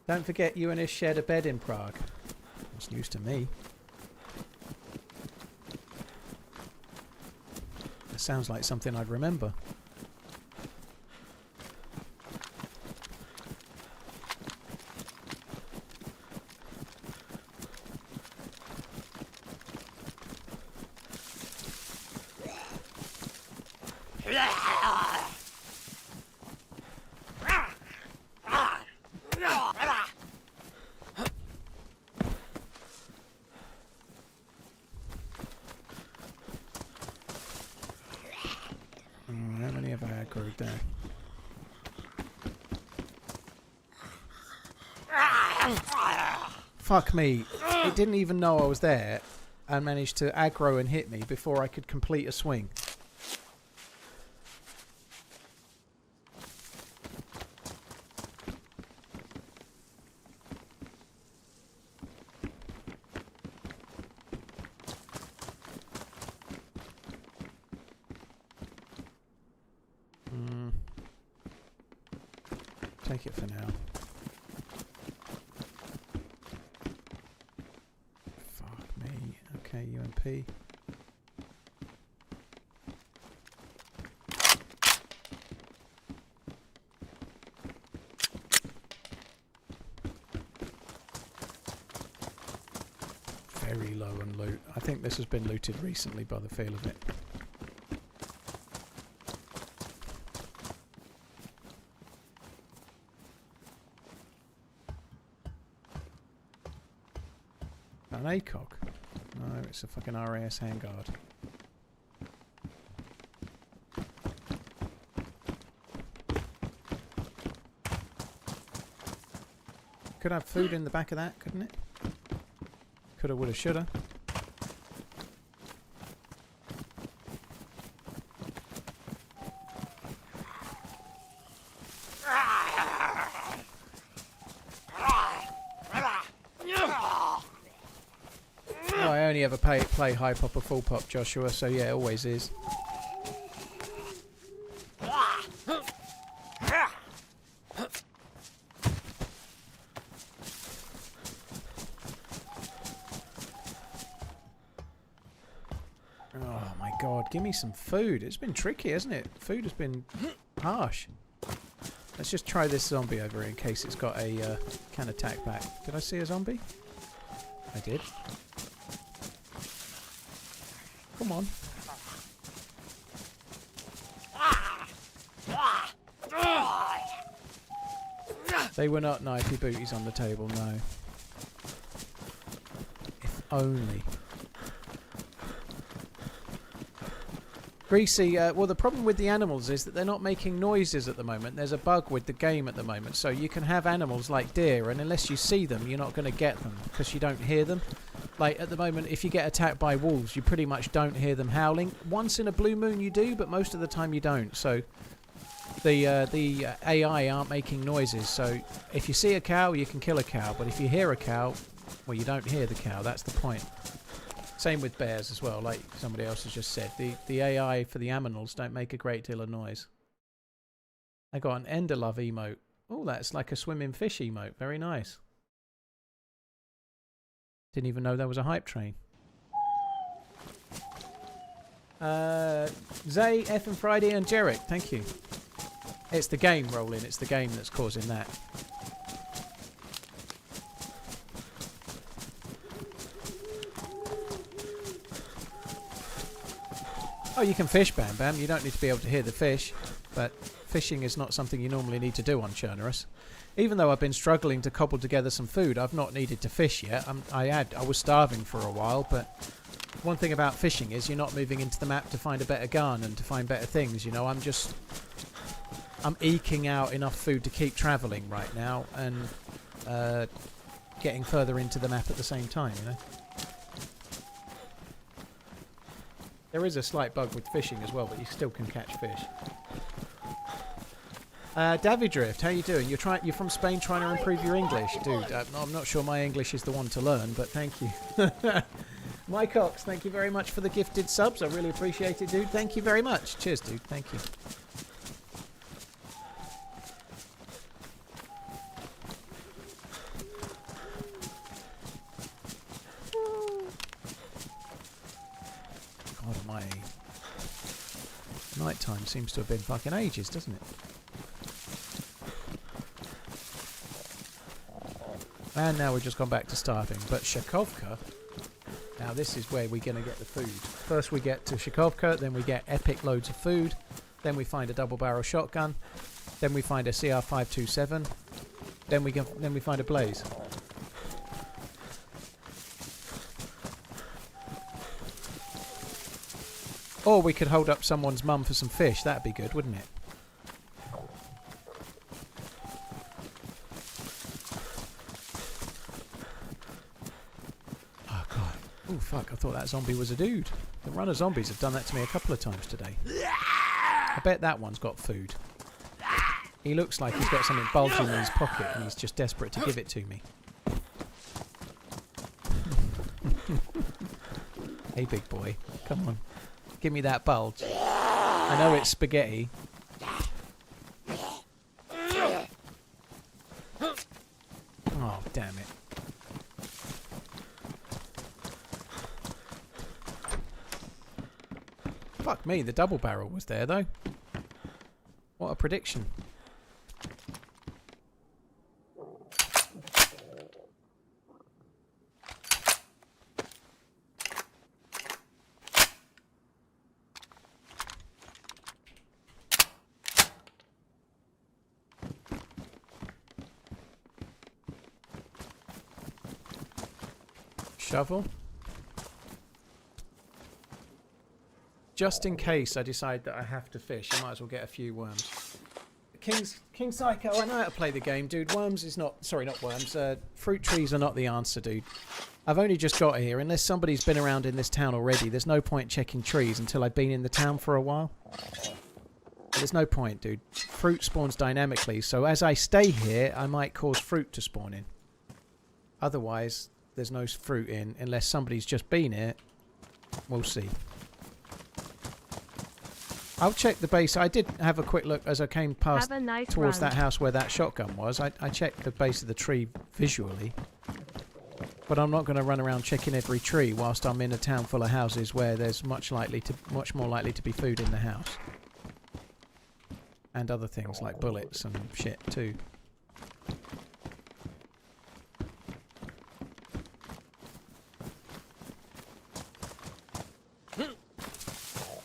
Don't forget you and Ish shared a bed in Prague. That's news to me. That sounds like something I'd remember. How many have I aggroed there? Fuck me. It didn't even know I was there and managed to aggro and hit me before I could complete a swing. Take it for now. Fuck me. Okay, UMP. Very low on loot. I think this has been looted recently by the feel of it. An ACOG? No, it's a fucking RAS handguard. Could have food in the back of that, couldn't it? Coulda, woulda, shoulda. I only ever play high pop or full pop, Joshua, so yeah, it always is. Oh my god, give me some food. It's been tricky, hasn't it? Food has been harsh. Let's just try this zombie over here in case it's got a can attack back. Did I see a zombie? I did. Come on. They were not knifey booties on the table, no. If only. Greasy, well the problem with the animals is that they're not making noises at the moment. There's a bug with the game at the moment. So you can have animals like deer and unless you see them, you're not going to get them because you don't hear them. Like at the moment, if you get attacked by wolves, you pretty much don't hear them howling. Once in a blue moon you do, but most of the time you don't. So The AI aren't making noises, so if you see a cow, you can kill a cow, but if you hear a cow, well, you don't hear the cow. That's the point. Same with bears as well, like somebody else has just said. The AI for the aminals don't make a great deal of noise. I got an Ender Love emote. Oh, that's like a swimming fish emote. Very nice. Didn't even know there was a hype train. Zay, F and Friday and Jarek, thank you. It's the game rolling, it's the game that's causing that. Oh, you can fish, Bam Bam. You don't need to be able to hear the fish, but fishing is not something you normally need to do on Chernarus. Even though I've been struggling to cobble together some food, I've not needed to fish yet. I was starving for a while, but one thing about fishing is you're not moving into the map to find a better gun and to find better things, you know. I'm eking out enough food to keep travelling right now and getting further into the map at the same time, you know. There is a slight bug with fishing as well, but you still can catch fish. Davidrift, how you doing? You're from Spain trying to improve your English? Dude, I'm not sure my English is the one to learn, but thank you. Mike Cox, thank you very much for the gifted subs. I really appreciate it, dude. Thank you very much. Cheers, dude. Thank you. God almighty. Nighttime seems to have been fucking ages, doesn't it? And now we've just gone back to starving. But Shakovka, now this is where we're going to get the food. First we get to Shakovka, then we get epic loads of food, then we find a double barrel shotgun, then we find a CR527, then we find a blaze. Or we could hold up someone's mum for some fish. That'd be good, wouldn't it? Oh, God. Oh, fuck. I thought that zombie was a dude. The runner zombies have done that to me a couple of times today. I bet that one's got food. He looks like he's got something bulging in his pocket and he's just desperate to give it to me. Hey, big boy. Come on. Give me that bulge. I know it's spaghetti. Oh, damn it. Fuck me, the double barrel was there though. What a prediction. Shovel. Just in case I decide that I have to fish, I might as well get a few worms. King Psycho, I know how to play the game, dude. Worms is not... Sorry, not worms. Fruit trees are not the answer, dude. I've only just got here. Unless somebody's been around in this town already, there's no point checking trees until I've been in the town for a while. There's no point, dude. Fruit spawns dynamically, so as I stay here, I might cause fruit to spawn in. Otherwise... There's no fruit in unless somebody's just been here. We'll see. I'll check the base. I did have a quick look as I came past towards that house where that shotgun was. I checked the base of the tree visually. But I'm not going to run around checking every tree whilst I'm in a town full of houses where there's much more likely to be food in the house. And other things like bullets and shit too.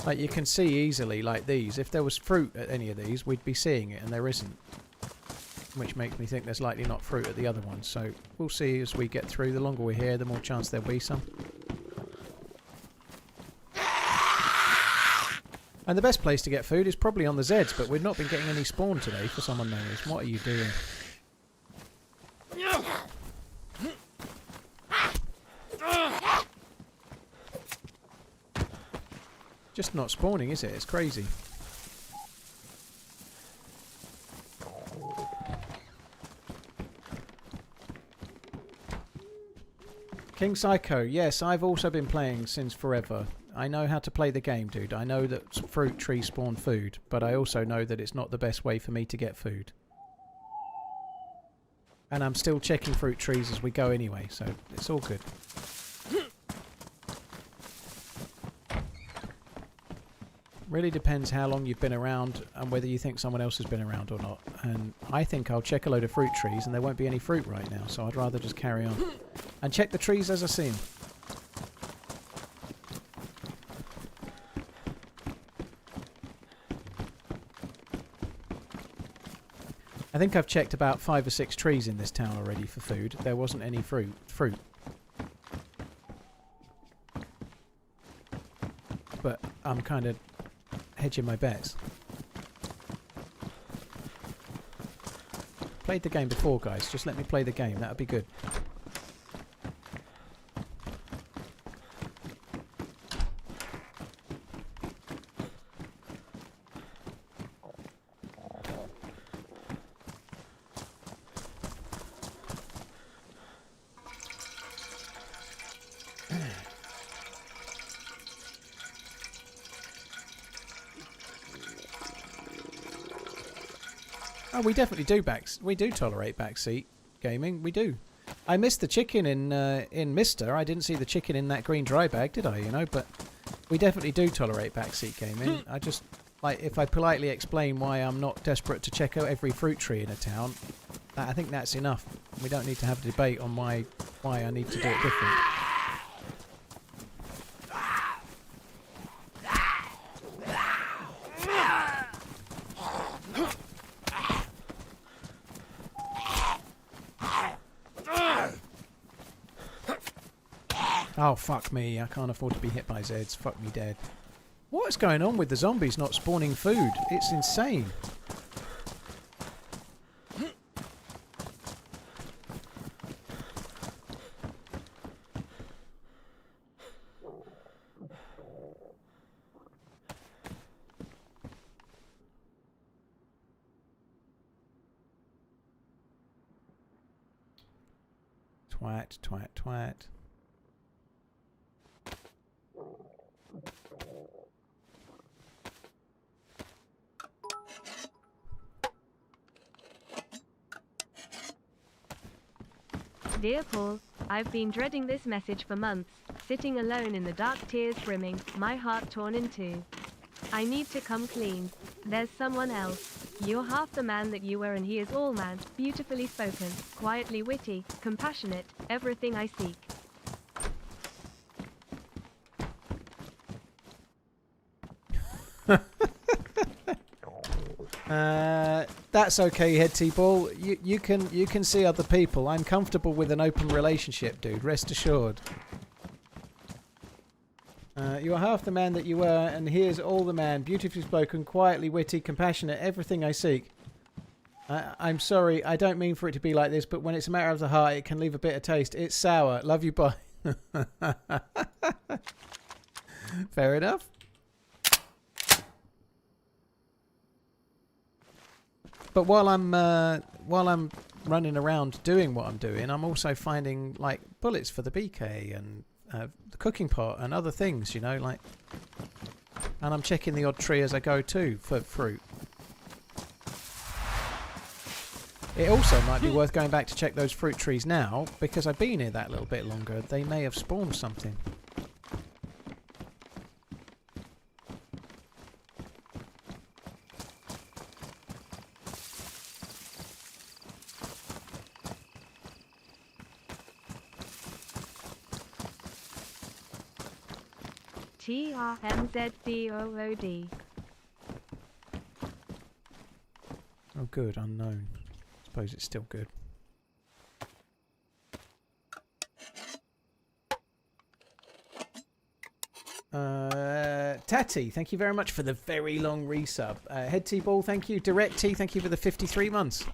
Like you can see easily, like these, if there was fruit at any of these, we'd be seeing it, and there isn't. Which makes me think there's likely not fruit at the other ones, so we'll see as we get through. The longer we're here, the more chance there'll be some. And the best place to get food is probably on the Zeds, but we've not been getting any spawn today, for some unknown reason. What are you doing? Just not spawning, is it? It's crazy. King Psycho, yes, I've also been playing since forever. I know how to play the game, dude. I know that fruit trees spawn food, but I also know that it's not the best way for me to get food. And I'm still checking fruit trees as we go anyway, so it's all good. Really depends how long you've been around and whether you think someone else has been around or not. And I think I'll check a load of fruit trees and there won't be any fruit right now, so I'd rather just carry on. And check the trees as I see them. I think I've checked about 5 or 6 trees in this town already for food. There wasn't any fruit. But I'm kind of hedging my bets. Played the game before, guys. Just let me play the game. That would be good. Oh, we definitely do we do tolerate backseat gaming. We do. I missed the chicken in Mister. I didn't see the chicken in that green dry bag, did I? You know, but we definitely do tolerate backseat gaming. I just like if I politely explain why I'm not desperate to check out every fruit tree in a town. I think that's enough. We don't need to have a debate on why I need to do it different. Oh, fuck me. I can't afford to be hit by Zeds. Fuck me dead. What is going on with the zombies not spawning food? It's insane. Twat, twat, twat. Dear Paul, I've been dreading this message for months, sitting alone in the dark, tears brimming, my heart torn in two. I need to come clean. There's someone else. You're half the man that you were and he is all man, beautifully spoken, quietly witty, compassionate, everything I seek. That's okay, Head T-Ball. You can see other people. I'm comfortable with an open relationship, dude. Rest assured. You are half the man that you were, and here's all the man. Beautifully spoken, quietly witty, compassionate, everything I seek. I'm sorry, I don't mean for it to be like this, but when it's a matter of the heart, it can leave a bitter taste. It's sour. Love you, bye. Fair enough. But while I'm running around doing what I'm doing, I'm also finding like bullets for the BK and the cooking pot and other things, you know, like. And I'm checking the odd tree as I go too for fruit. It also might be worth going back to check those fruit trees now because I've been here that little bit longer. They may have spawned something. TRMZ. Oh, good. Unknown. Suppose it's still good. Tatty, thank you very much for the very long resub. Head T-Ball, thank you. Direct T, thank you for the 53 months.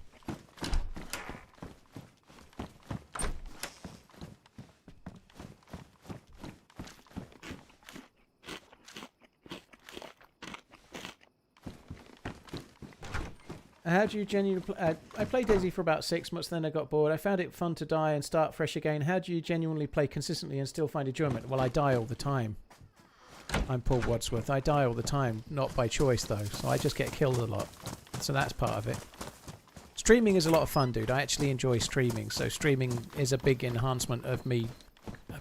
How do you genuinely I played DayZ for about 6 months, then I got bored. I found it fun to die and start fresh again. How do you genuinely play consistently and still find enjoyment? Well, I die all the time. I'm Paul Wadsworth. I die all the time, not by choice though, so I just get killed a lot. So that's part of it. Streaming is a lot of fun, dude. I actually enjoy streaming, so streaming is a big enhancement of me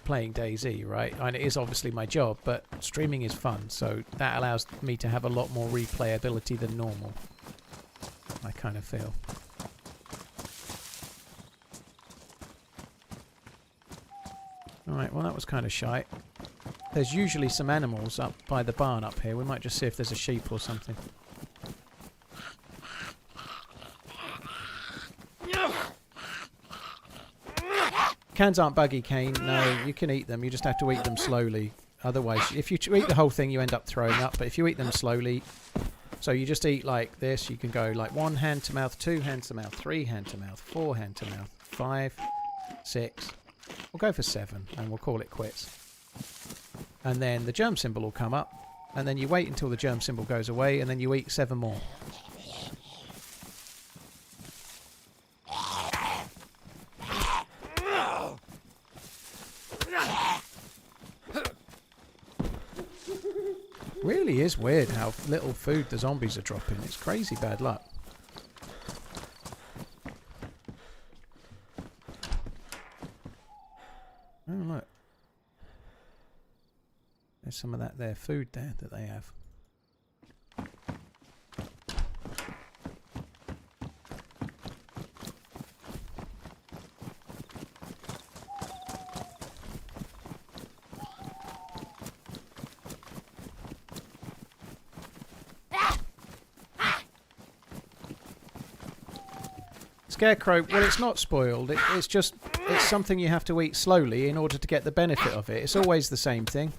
playing DayZ, right? And it is obviously my job, but streaming is fun, so that allows me to have a lot more replayability than normal. I kind of feel. Alright, well that was kind of shite. There's usually some animals up by the barn up here. We might just see if there's a sheep or something. Cans aren't buggy, Kane. No, you can eat them. You just have to eat them slowly. Otherwise, if you eat the whole thing, you end up throwing up. But if you eat them slowly... So you just eat like this. You can go like 1 hand to mouth, 2 hand to mouth, 3 hand to mouth, 4 hand to mouth, 5, 6. We'll go for 7 and we'll call it quits. And then the germ symbol will come up. And then you wait until the germ symbol goes away and then you eat 7 more. Really is weird how little food the zombies are dropping. It's crazy bad luck. Oh look. There's some of that there food there that they have. Scarecrow, well, it's not spoiled. It's just, it's something you have to eat slowly in order to get the benefit of it. It's always the same thing.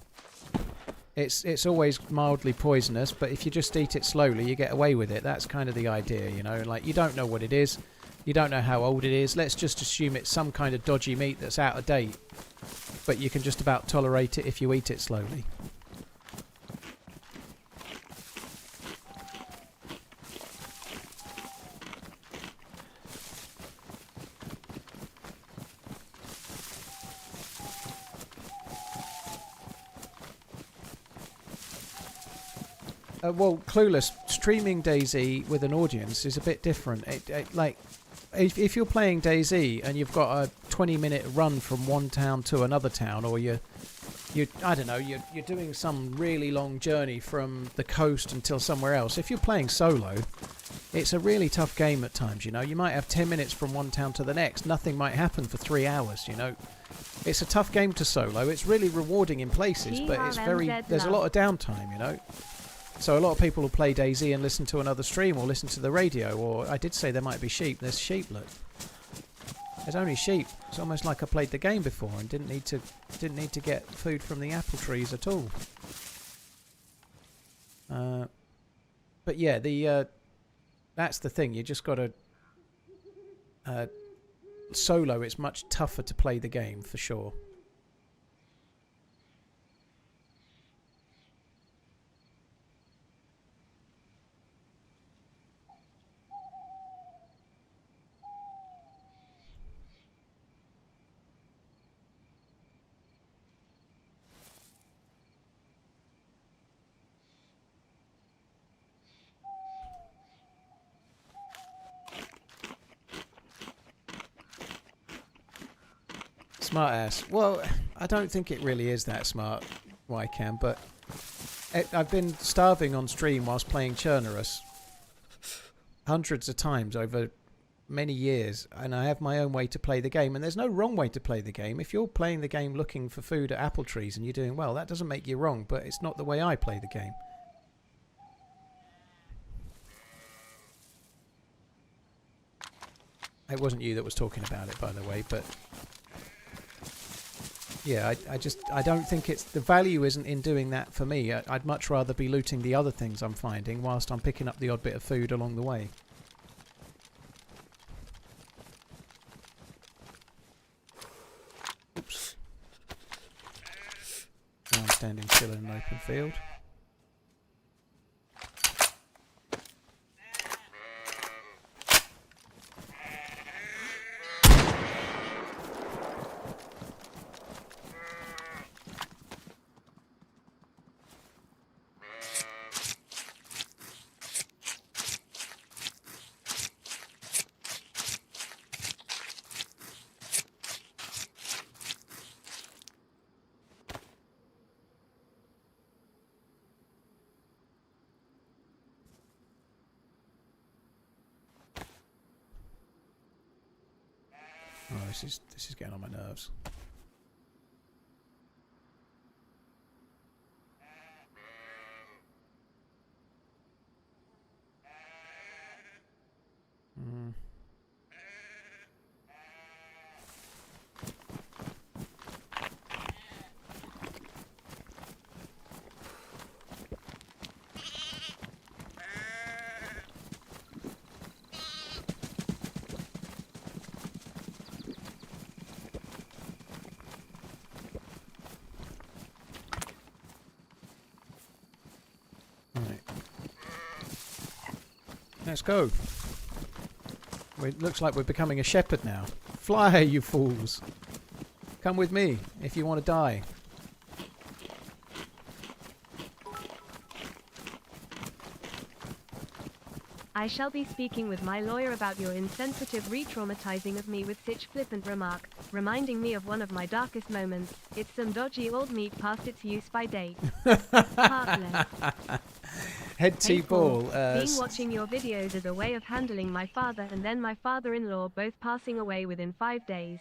It's always mildly poisonous, but if you just eat it slowly, you get away with it. That's kind of the idea, you know. Like, you don't know what it is. You don't know how old it is. Let's just assume it's some kind of dodgy meat that's out of date. But you can just about tolerate it if you eat it slowly. Well, Clueless, streaming DayZ with an audience is a bit different. Like, if you're playing DayZ and you've got a 20-minute run from one town to another town, or I don't know, you're doing some really long journey from the coast until somewhere else. If you're playing solo, it's a really tough game at times, you know. You might have 10 minutes from one town to the next. Nothing might happen for 3 hours, you know. It's a tough game to solo. It's really rewarding in places, but it's there's a lot of downtime, you know. So a lot of people will play DayZ and listen to another stream or listen to the radio, or I did say there might be sheep. There's sheep, look. There's only sheep. It's almost like I played the game before and didn't need to get food from the apple trees at all. But yeah, that's the thing. You just got to solo. It's much tougher to play the game for sure. Smart ass. Well, I don't think it really is that smart, Wycam, but I've been starving on stream whilst playing Chernarus hundreds of times over many years, and I have my own way to play the game, and there's no wrong way to play the game. If you're playing the game looking for food at apple trees and you're doing well, that doesn't make you wrong, but it's not the way I play the game. It wasn't you that was talking about it, by the way, but yeah, I don't think it's... The value isn't in doing that for me. I'd much rather be looting the other things I'm finding whilst I'm picking up the odd bit of food along the way. Oops. Now I'm standing still in an open field. Oh, this is getting on my nerves. Let's go. It looks like we're becoming a shepherd now. Fly, you fools. Come with me if you want to die. I shall be speaking with my lawyer about your insensitive re-traumatizing of me with such flippant remark, reminding me of one of my darkest moments. It's some dodgy old meat past its use-by date. Heartless. Head T-ball. Being watching your videos as a way of handling my father and then my father-in-law both passing away within 5 days.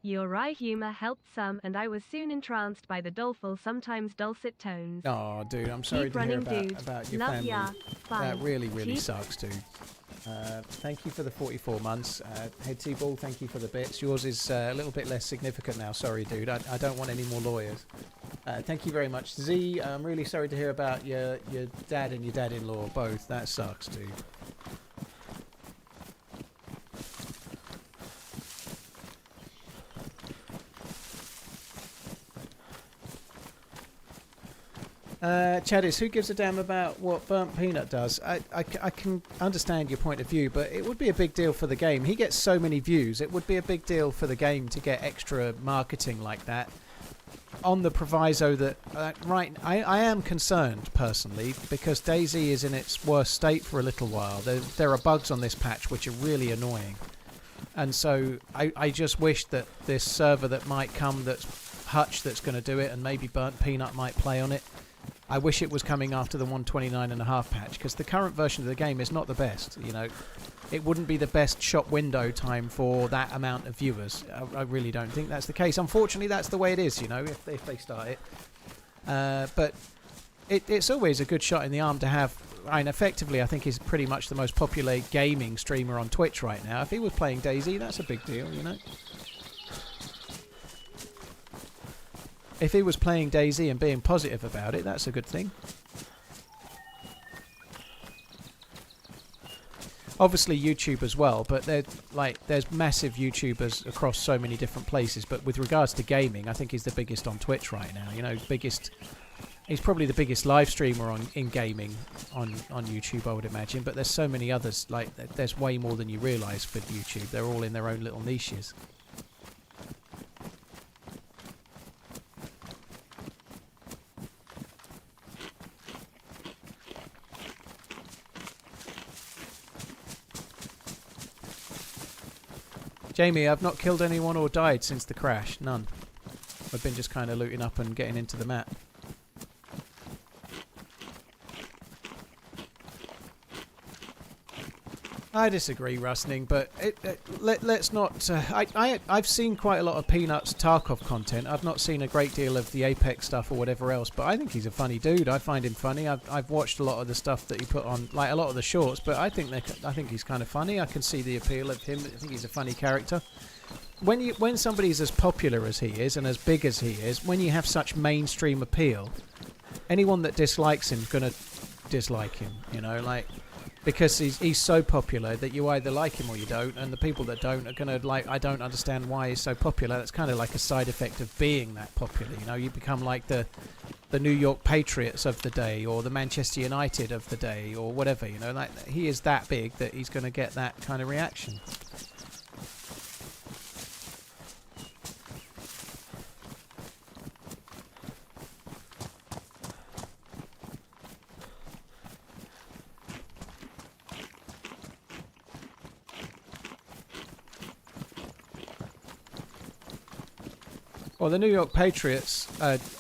Your wry humor helped some, and I was soon entranced by the doleful, sometimes dulcet tones. Oh, dude, I'm sorry to hear about your Love family. ya. Bye. That really sucks, dude. Thank you for the 44 months. Head T-ball, thank you for the bits. Yours is a little bit less significant now. Sorry, dude. I don't want any more lawyers. Thank you very much. Z, I'm really sorry to hear about your dad and your dad-in-law both. That sucks, dude. Chadis, who gives a damn about what Burnt Peanut does? I can understand your point of view, but it would be a big deal for the game. He gets so many views. It would be a big deal for the game to get extra marketing like that. On the proviso that, I am concerned personally because DayZ is in its worst state for a little while. There are bugs on this patch which are really annoying. And so I just wish that this server that might come, that's Hutch that's going to do it, and maybe Burnt Peanut might play on it. I wish it was coming after the 129.5 patch, because the current version of the game is not the best. You know, it wouldn't be the best shop window time for that amount of viewers. I really don't think that's the case. Unfortunately, that's the way it is, you know, if they start it. But it's always a good shot in the arm to have. And effectively, I think he's pretty much the most popular gaming streamer on Twitch right now. If he was playing DayZ, that's a big deal, you know. If he was playing DayZ and being positive about it, that's a good thing. Obviously YouTube as well, but there's massive YouTubers across so many different places. But with regards to gaming, I think he's the biggest on Twitch right now. You know, he's probably the biggest live streamer in gaming on YouTube, I would imagine. But there's so many others. Like there's way more than you realise for YouTube. They're all in their own little niches. Jamie, I've not killed anyone or died since the crash. None. I've been just kind of looting up and getting into the map. I disagree, Rustning, but let's not... I've seen quite a lot of Peanuts Tarkov content. I've not seen a great deal of the Apex stuff or whatever else, but I think he's a funny dude. I find him funny. I've watched a lot of the stuff that he put on, like a lot of the shorts, but I think he's kind of funny. I can see the appeal of him. I think he's a funny character. When somebody's as popular as he is and as big as he is, when you have such mainstream appeal, anyone that dislikes him is going to dislike him, you know, like... Because he's so popular that you either like him or you don't, and the people that don't are going to like, I don't understand why he's so popular. That's kind of like a side effect of being that popular, you know. You become like the New York Patriots of the day, or the Manchester United of the day, or whatever, you know. Like he is that big that he's going to get that kind of reaction. Well, the New York Patriots,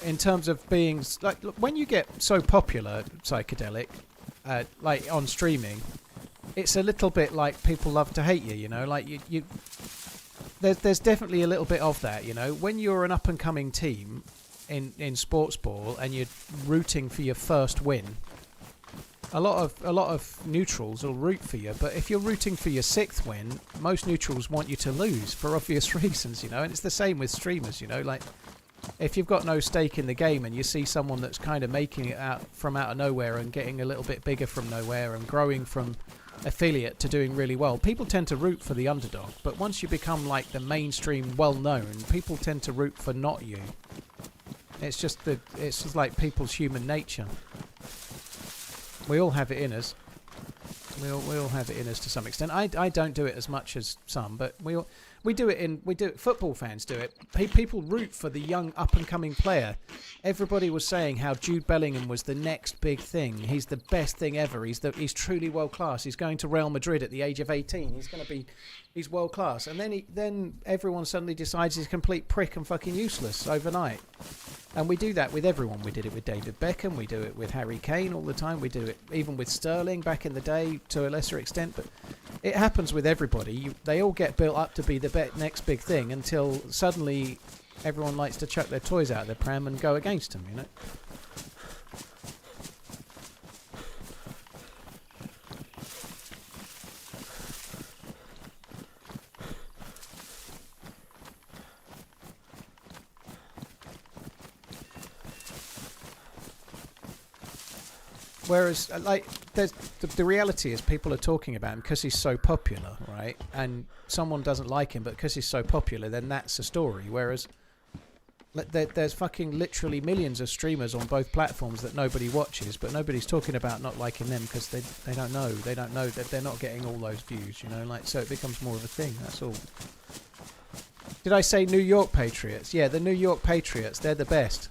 in terms of being... like, when you get so popular, Psychedelic, like on streaming, it's a little bit like people love to hate you, you know? Like, there's definitely a little bit of that, you know. When you're an up and coming team in sports ball and you're rooting for your first win, a lot of neutrals will root for you. But if you're rooting for your 6th win, most neutrals want you to lose for obvious reasons, you know. And it's the same with streamers, you know. Like, if you've got no stake in the game and you see someone that's kind of making it out of nowhere and getting a little bit bigger from nowhere and growing from affiliate to doing really well, people tend to root for the underdog. But once you become like the mainstream well-known, people tend to root for not you. It's just like people's human nature. We all have it in us. We all have it in us to some extent. I don't do it as much as some, but we do it. Football fans do it. People root for the young up and coming player. Everybody was saying how Jude Bellingham was the next big thing. He's the best thing ever. He's truly world class. He's going to Real Madrid at the age of 18. He's world class. And then everyone suddenly decides he's a complete prick and fucking useless overnight. And we do that with everyone. We did it with David Beckham. We do it with Harry Kane all the time. We do it even with Sterling back in the day to a lesser extent. But it happens with everybody. They all get built up to be the next big thing until suddenly everyone likes to chuck their toys out of their pram and go against them, you know? Whereas, like, the reality is people are talking about him because he's so popular, right? And someone doesn't like him, but because he's so popular, then that's a story. Whereas, there's fucking literally millions of streamers on both platforms that nobody watches, but nobody's talking about not liking them because they don't know. They don't know that they're not getting all those views, you know? Like, so it becomes more of a thing, that's all. Did I say New York Patriots? Yeah, the New York Patriots, they're the best.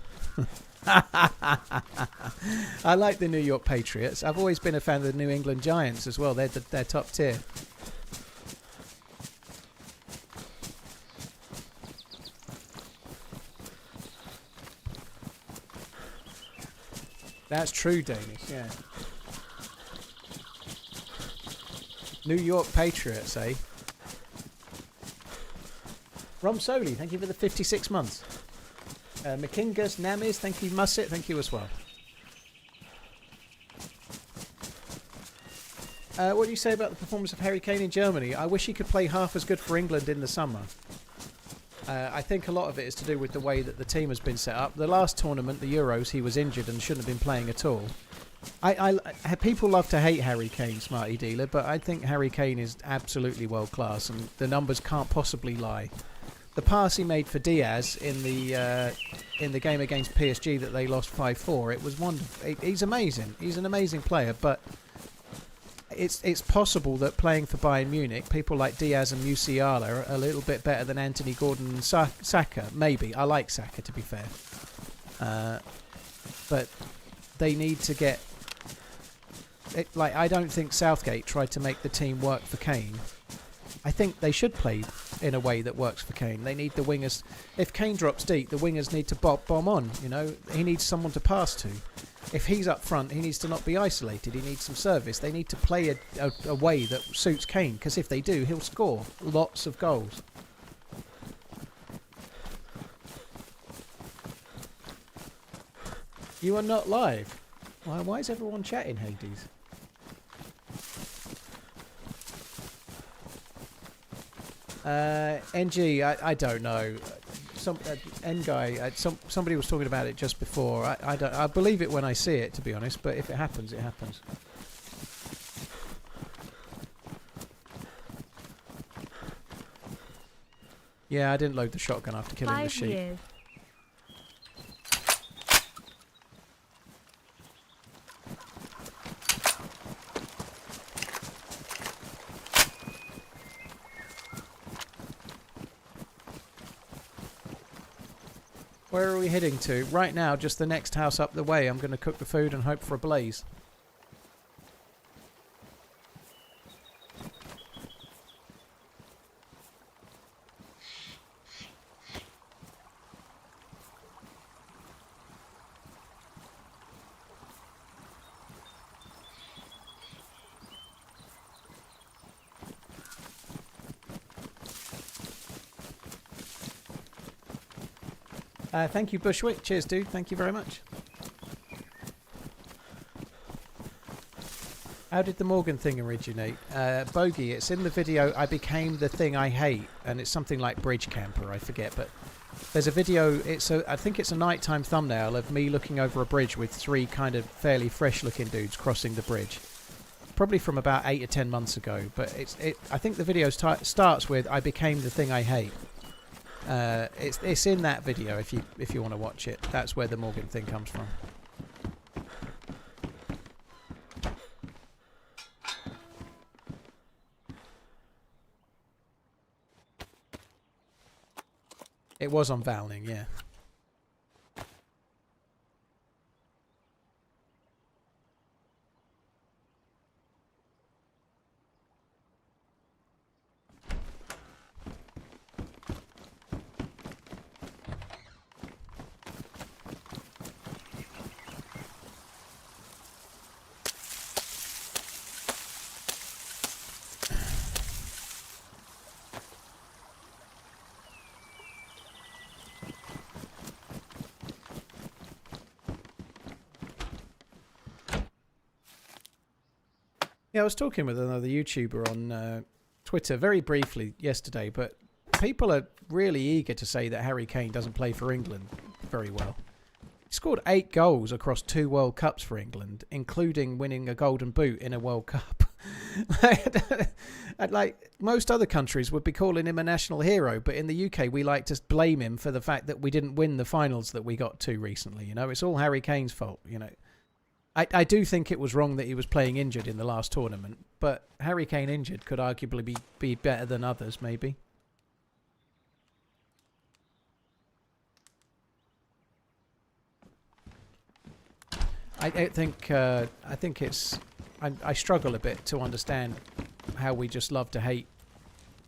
I like the New York Patriots. I've always been a fan of the New England Giants as well. They're top tier. That's true, Danish, yeah. New York Patriots, eh? Rom Soli, thank you for the 56 months. Makingas, Namis, thank you. Musset, thank you as well. What do you say about the performance of Harry Kane in Germany? I wish he could play half as good for England in the summer. I think a lot of it is to do with the way that the team has been set up. The last tournament, the Euros, he was injured and shouldn't have been playing at all. People love to hate Harry Kane, Smarty Dealer, but I think Harry Kane is absolutely world class and the numbers can't possibly lie. The pass he made for Diaz in the game against PSG that they lost 5-4, it was wonderful. He's amazing. He's an amazing player, but it's possible that playing for Bayern Munich, people like Diaz and Musiala are a little bit better than Anthony Gordon and Saka. Maybe. I like Saka, to be fair. But they need to get... I don't think Southgate tried to make the team work for Kane. I think they should play in a way that works for Kane. They need the wingers. If Kane drops deep, the wingers need to bomb on. You know, he needs someone to pass to. If he's up front, he needs to not be isolated. He needs some service. They need to play a way that suits Kane, because if they do, he'll score lots of goals. You are not live. Why is everyone chatting, Hades? NG, I don't know. N guy, somebody was talking about it just before. I believe it when I see it, to be honest. But if it happens, it happens. Yeah, I didn't load the shotgun after killing the sheep. 5 years. Where are we heading to? Right now, just the next house up the way. I'm going to cook the food and hope for a blaze. Thank you, Bushwick. Cheers, dude. Thank you very much. How did the Morgan thing originate? Bogey, it's in the video I Became the Thing I Hate, and it's something like Bridge Camper, I forget, but there's a video, I think it's a nighttime thumbnail of me looking over a bridge with 3 kind of fairly fresh looking dudes crossing the bridge. Probably from about 8 or 10 months ago, but I think the video starts with I Became the Thing I Hate. It's in that video if you want to watch it. That's where the Morgan thing comes from. It was on Valning, yeah. Yeah, I was talking with another YouTuber on Twitter very briefly yesterday, but people are really eager to say that Harry Kane doesn't play for England very well. He scored 8 goals across 2 World Cups for England, including winning a Golden Boot in a World Cup. Like most other countries would be calling him a national hero, but in the UK we like to blame him for the fact that we didn't win the finals that we got to recently. You know, it's all Harry Kane's fault, you know. I do think it was wrong that he was playing injured in the last tournament, but Harry Kane injured could arguably be better than others, maybe. I think it's... I struggle a bit to understand how we just love to hate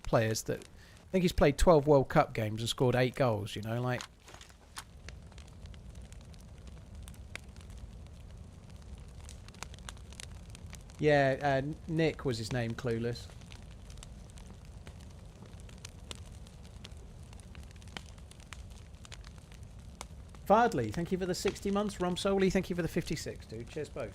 players that... I think he's played 12 World Cup games and scored 8 goals, you know, like... Yeah, Nick was his name, Clueless. Fardley, thank you for the 60 months. Rom Soli, thank you for the 56, dude. Cheers both.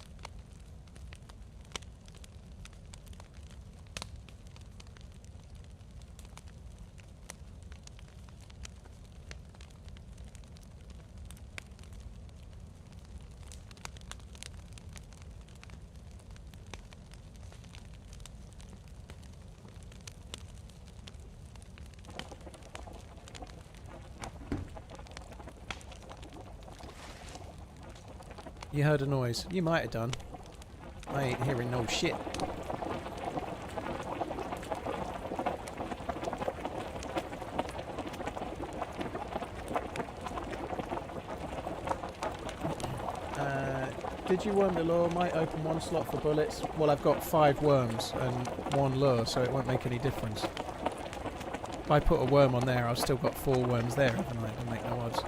You heard a noise. You might have done. I ain't hearing no shit. Did you worm the lure? Might open 1 slot for bullets. Well, I've got 5 worms and 1 lure, so it won't make any difference. If I put a worm on there, I've still got 4 worms there, haven't I? It doesn't make no odds.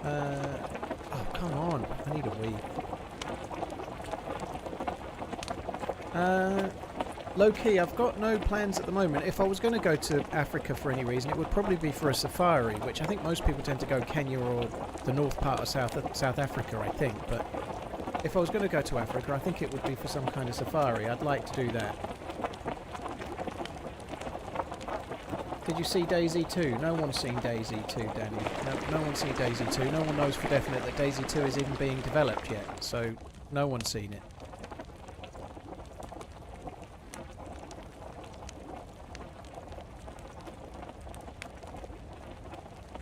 Oh, come on. I need a wee. Low-key, I've got no plans at the moment. If I was going to go to Africa for any reason, it would probably be for a safari, which I think most people tend to go Kenya or the north part of South Africa, I think. But if I was going to go to Africa, I think it would be for some kind of safari. I'd like to do that. Did you see DayZ 2? No one's seen DayZ 2, Danny. No one's seen DayZ 2. No one knows for definite that DayZ 2 is even being developed yet, so no one's seen it.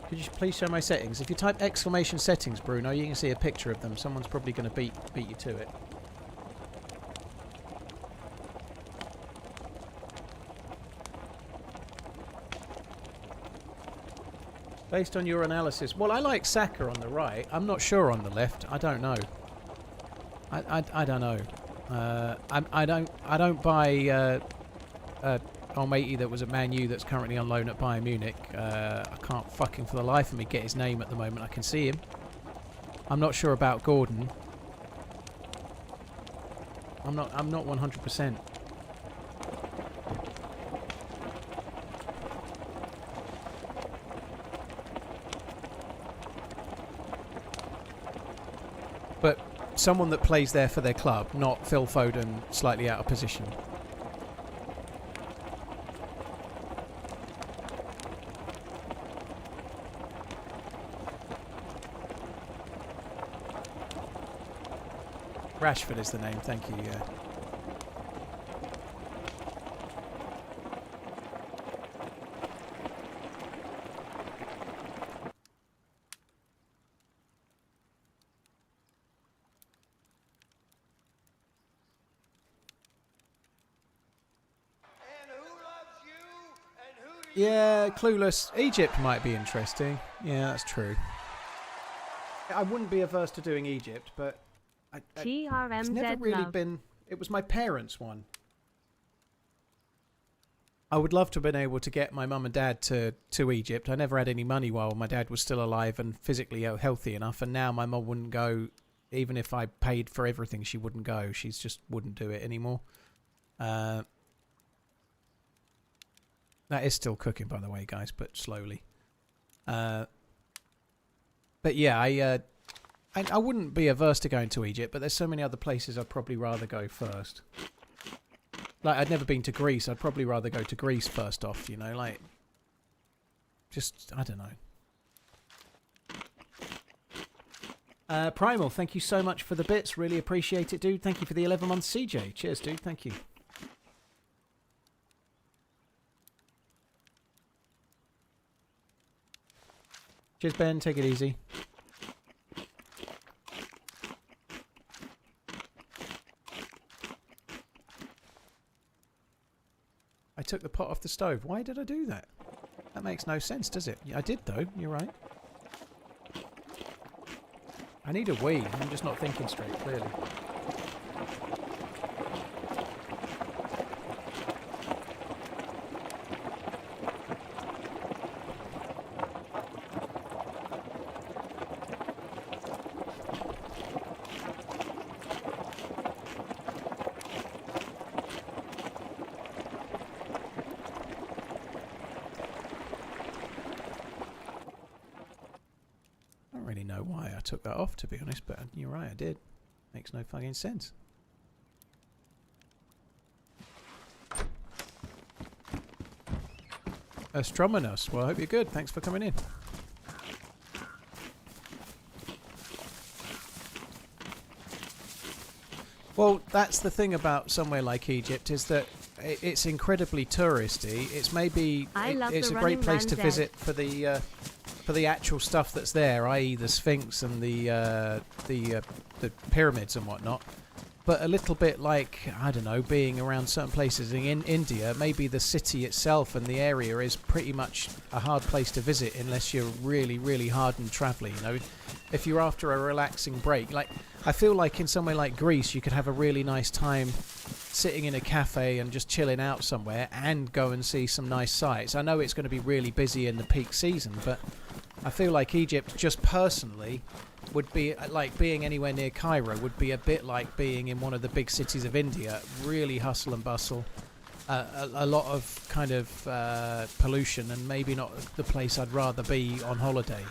Could you please show my settings? If you type exclamation settings, Bruno, you can see a picture of them. Someone's probably going to beat you to it. Based on your analysis, well, I like Saka on the right. I'm not sure on the left. I don't know. I don't know. I don't buy old matey that was at Man U that's currently on loan at Bayern Munich. I can't fucking for the life of me get his name at the moment. I can see him. I'm not sure about Gordon. I'm not 100%. But someone that plays there for their club, not Phil Foden slightly out of position. Rashford is the name, thank you, yeah. Yeah, clueless. Egypt might be interesting. Yeah, that's true. I wouldn't be averse to doing Egypt, but TRMZ it's never really love. been... It was my parents' one. I would love to have been able to get my mum and dad to Egypt. I never had any money while my dad was still alive and physically healthy enough, and now my mum wouldn't go. Even if I paid for everything, she wouldn't go. She just wouldn't do it anymore. That is still cooking, by the way, guys, but slowly. But yeah, I wouldn't be averse to going to Egypt, but there's so many other places I'd probably rather go first. Like, I'd never been to Greece. I'd probably rather go to Greece first off, you know, like... Just, I don't know. Primal, thank you so much for the bits. Really appreciate it, dude. Thank you for the 11 months, CJ. Cheers, dude. Thank you. Cheers, Ben. Take it easy. I took the pot off the stove. Why did I do that? That makes no sense, does it? I did, though. You're right. I need a wee. I'm just not thinking straight, clearly. Took that off, to be honest, but you're right, I did. Makes no fucking sense. Astrominus, well, I hope you're good. Thanks for coming in. Well, that's the thing about somewhere like Egypt, is that it's incredibly touristy. It's maybe it's a great place to visit for the actual stuff that's there, i.e. the Sphinx and the pyramids and whatnot. But a little bit like, I don't know, being around certain places in India, maybe the city itself and the area is pretty much a hard place to visit unless you're really, really hardened traveller, you know. If you're after a relaxing break, like, I feel like in somewhere like Greece you could have a really nice time sitting in a cafe and just chilling out somewhere and go and see some nice sights. I know it's going to be really busy in the peak season, but I feel like Egypt, just personally, would be like being anywhere near Cairo, would be a bit like being in one of the big cities of India. Really hustle and bustle, a lot of kind of pollution, and maybe not the place I'd rather be on holiday.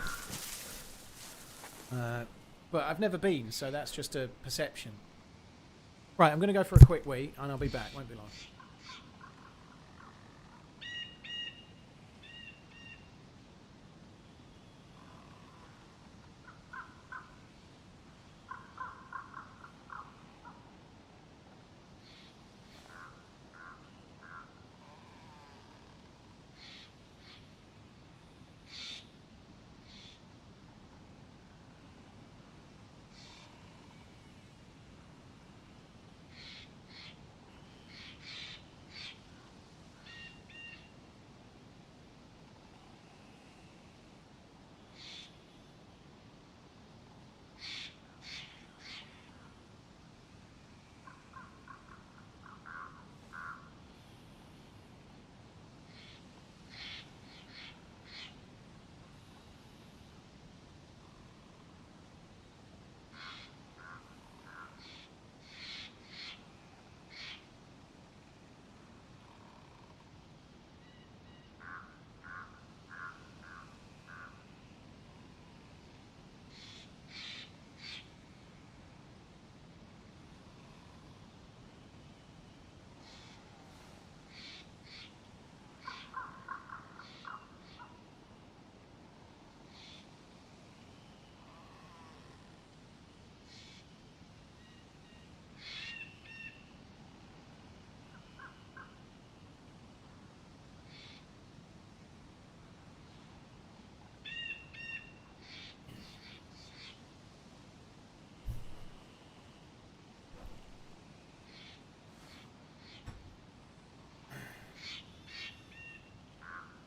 But I've never been, so that's just a perception. Right, I'm going to go for a quick wee, and I'll be back. Won't be long.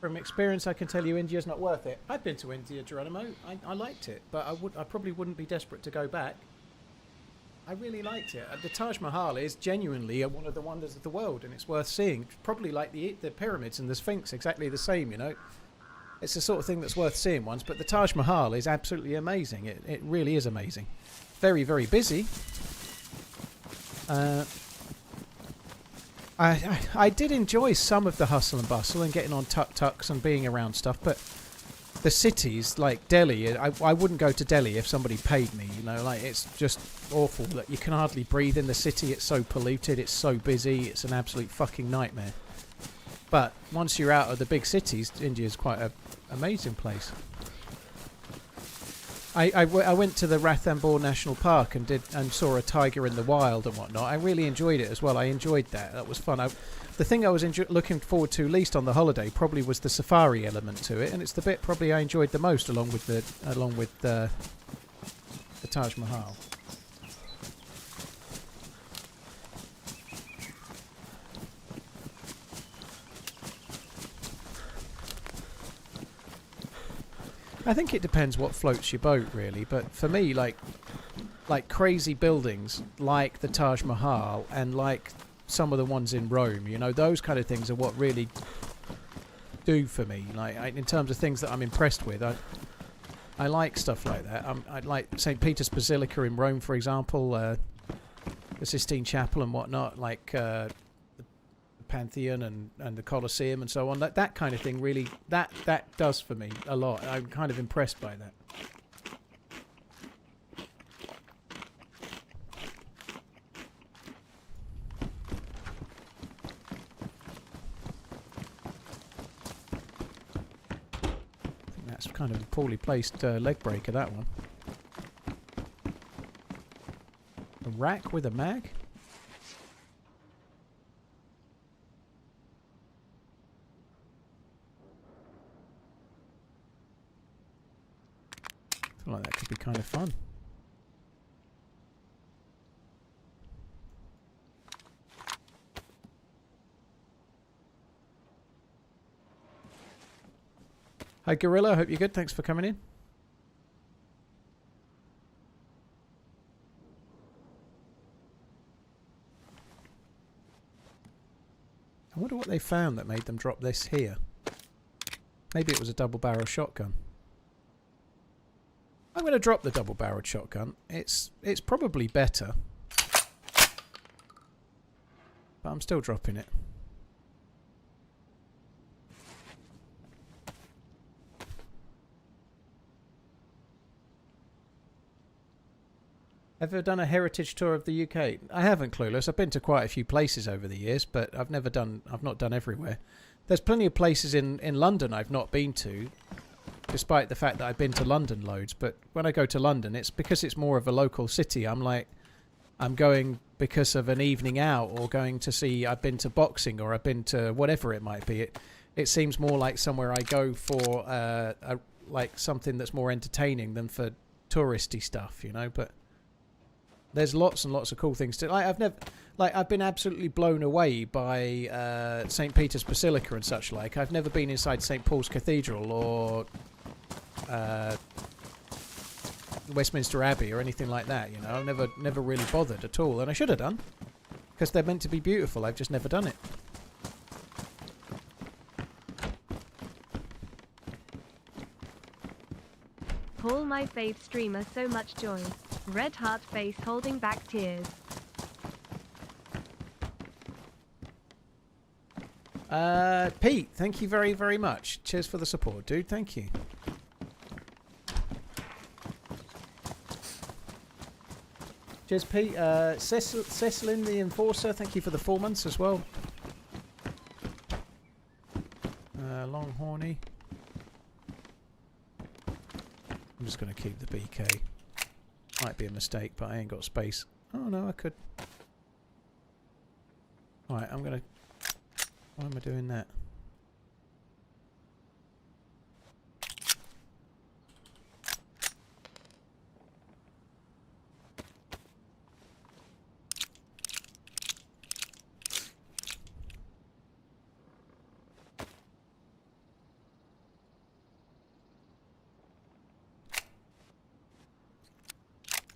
From experience, I can tell you India's not worth it. I've been to India, Geronimo. I liked it, but I probably wouldn't be desperate to go back. I really liked it. The Taj Mahal is genuinely one of the wonders of the world, and it's worth seeing. Probably like the pyramids and the Sphinx, exactly the same, you know. It's the sort of thing that's worth seeing once, but the Taj Mahal is absolutely amazing. It really is amazing. Very, very busy. I did enjoy some of the hustle and bustle and getting on tuk-tuks and being around stuff, but the cities like Delhi, I wouldn't go to Delhi if somebody paid me, you know, like it's just awful that you can hardly breathe in the city. It's so polluted, it's so busy, it's an absolute fucking nightmare. But once you're out of the big cities, India's quite an amazing place. I went to the Ranthambore National Park and saw a tiger in the wild and whatnot. I really enjoyed it as well. I enjoyed that. That was fun. The thing I was looking forward to least on the holiday probably was the safari element to it, and it's the bit probably I enjoyed the most, along with the Taj Mahal. I think it depends what floats your boat, really. But for me, like crazy buildings, like the Taj Mahal, and like some of the ones in Rome, you know, those kind of things are what really do for me. Like in terms of things that I'm impressed with, I like stuff like that. I like St. Peter's Basilica in Rome, for example, the Sistine Chapel and whatnot, like the Pantheon and the Colosseum and so on. That kind of thing really, that does for me a lot. I'm kind of impressed by that. I think that's kind of a poorly placed leg breaker, that one. A rack with a mag? I feel like that could be kind of fun. Hi Gorilla, hope you're good. Thanks for coming in. I wonder what they found that made them drop this here. Maybe it was a double-barrel shotgun. I'm going to drop the double-barreled shotgun. It's probably better, but I'm still dropping it. Ever done a heritage tour of the UK? I haven't, Clueless. I've been to quite a few places over the years, but I've not done everywhere. There's plenty of places in London I've not been to, despite the fact that I've been to London loads. But when I go to London, it's because it's more of a local city. I'm going because of an evening out, or going to see, I've been to boxing, or I've been to whatever it might be. It seems more like somewhere I go for like something that's more entertaining than for touristy stuff, you know. But there's lots and lots of cool things to. I've been absolutely blown away by St. Peter's Basilica and such like. I've never been inside St. Paul's Cathedral or Westminster Abbey or anything like that, you know. I've never really bothered at all, and I should have done, because they're meant to be beautiful. I've just never done it. Call my fave streamer so much joy. Red heart face holding back tears. Pete, thank you very, very much. Cheers for the support, dude. Thank you. Cheers, Pete. Cecilin the Enforcer, thank you for the 4 months as well. Longhorny. I'm just going to keep the BK. Might be a mistake, but I ain't got space. Oh no, I could. Right, I'm going to... Why am I doing that?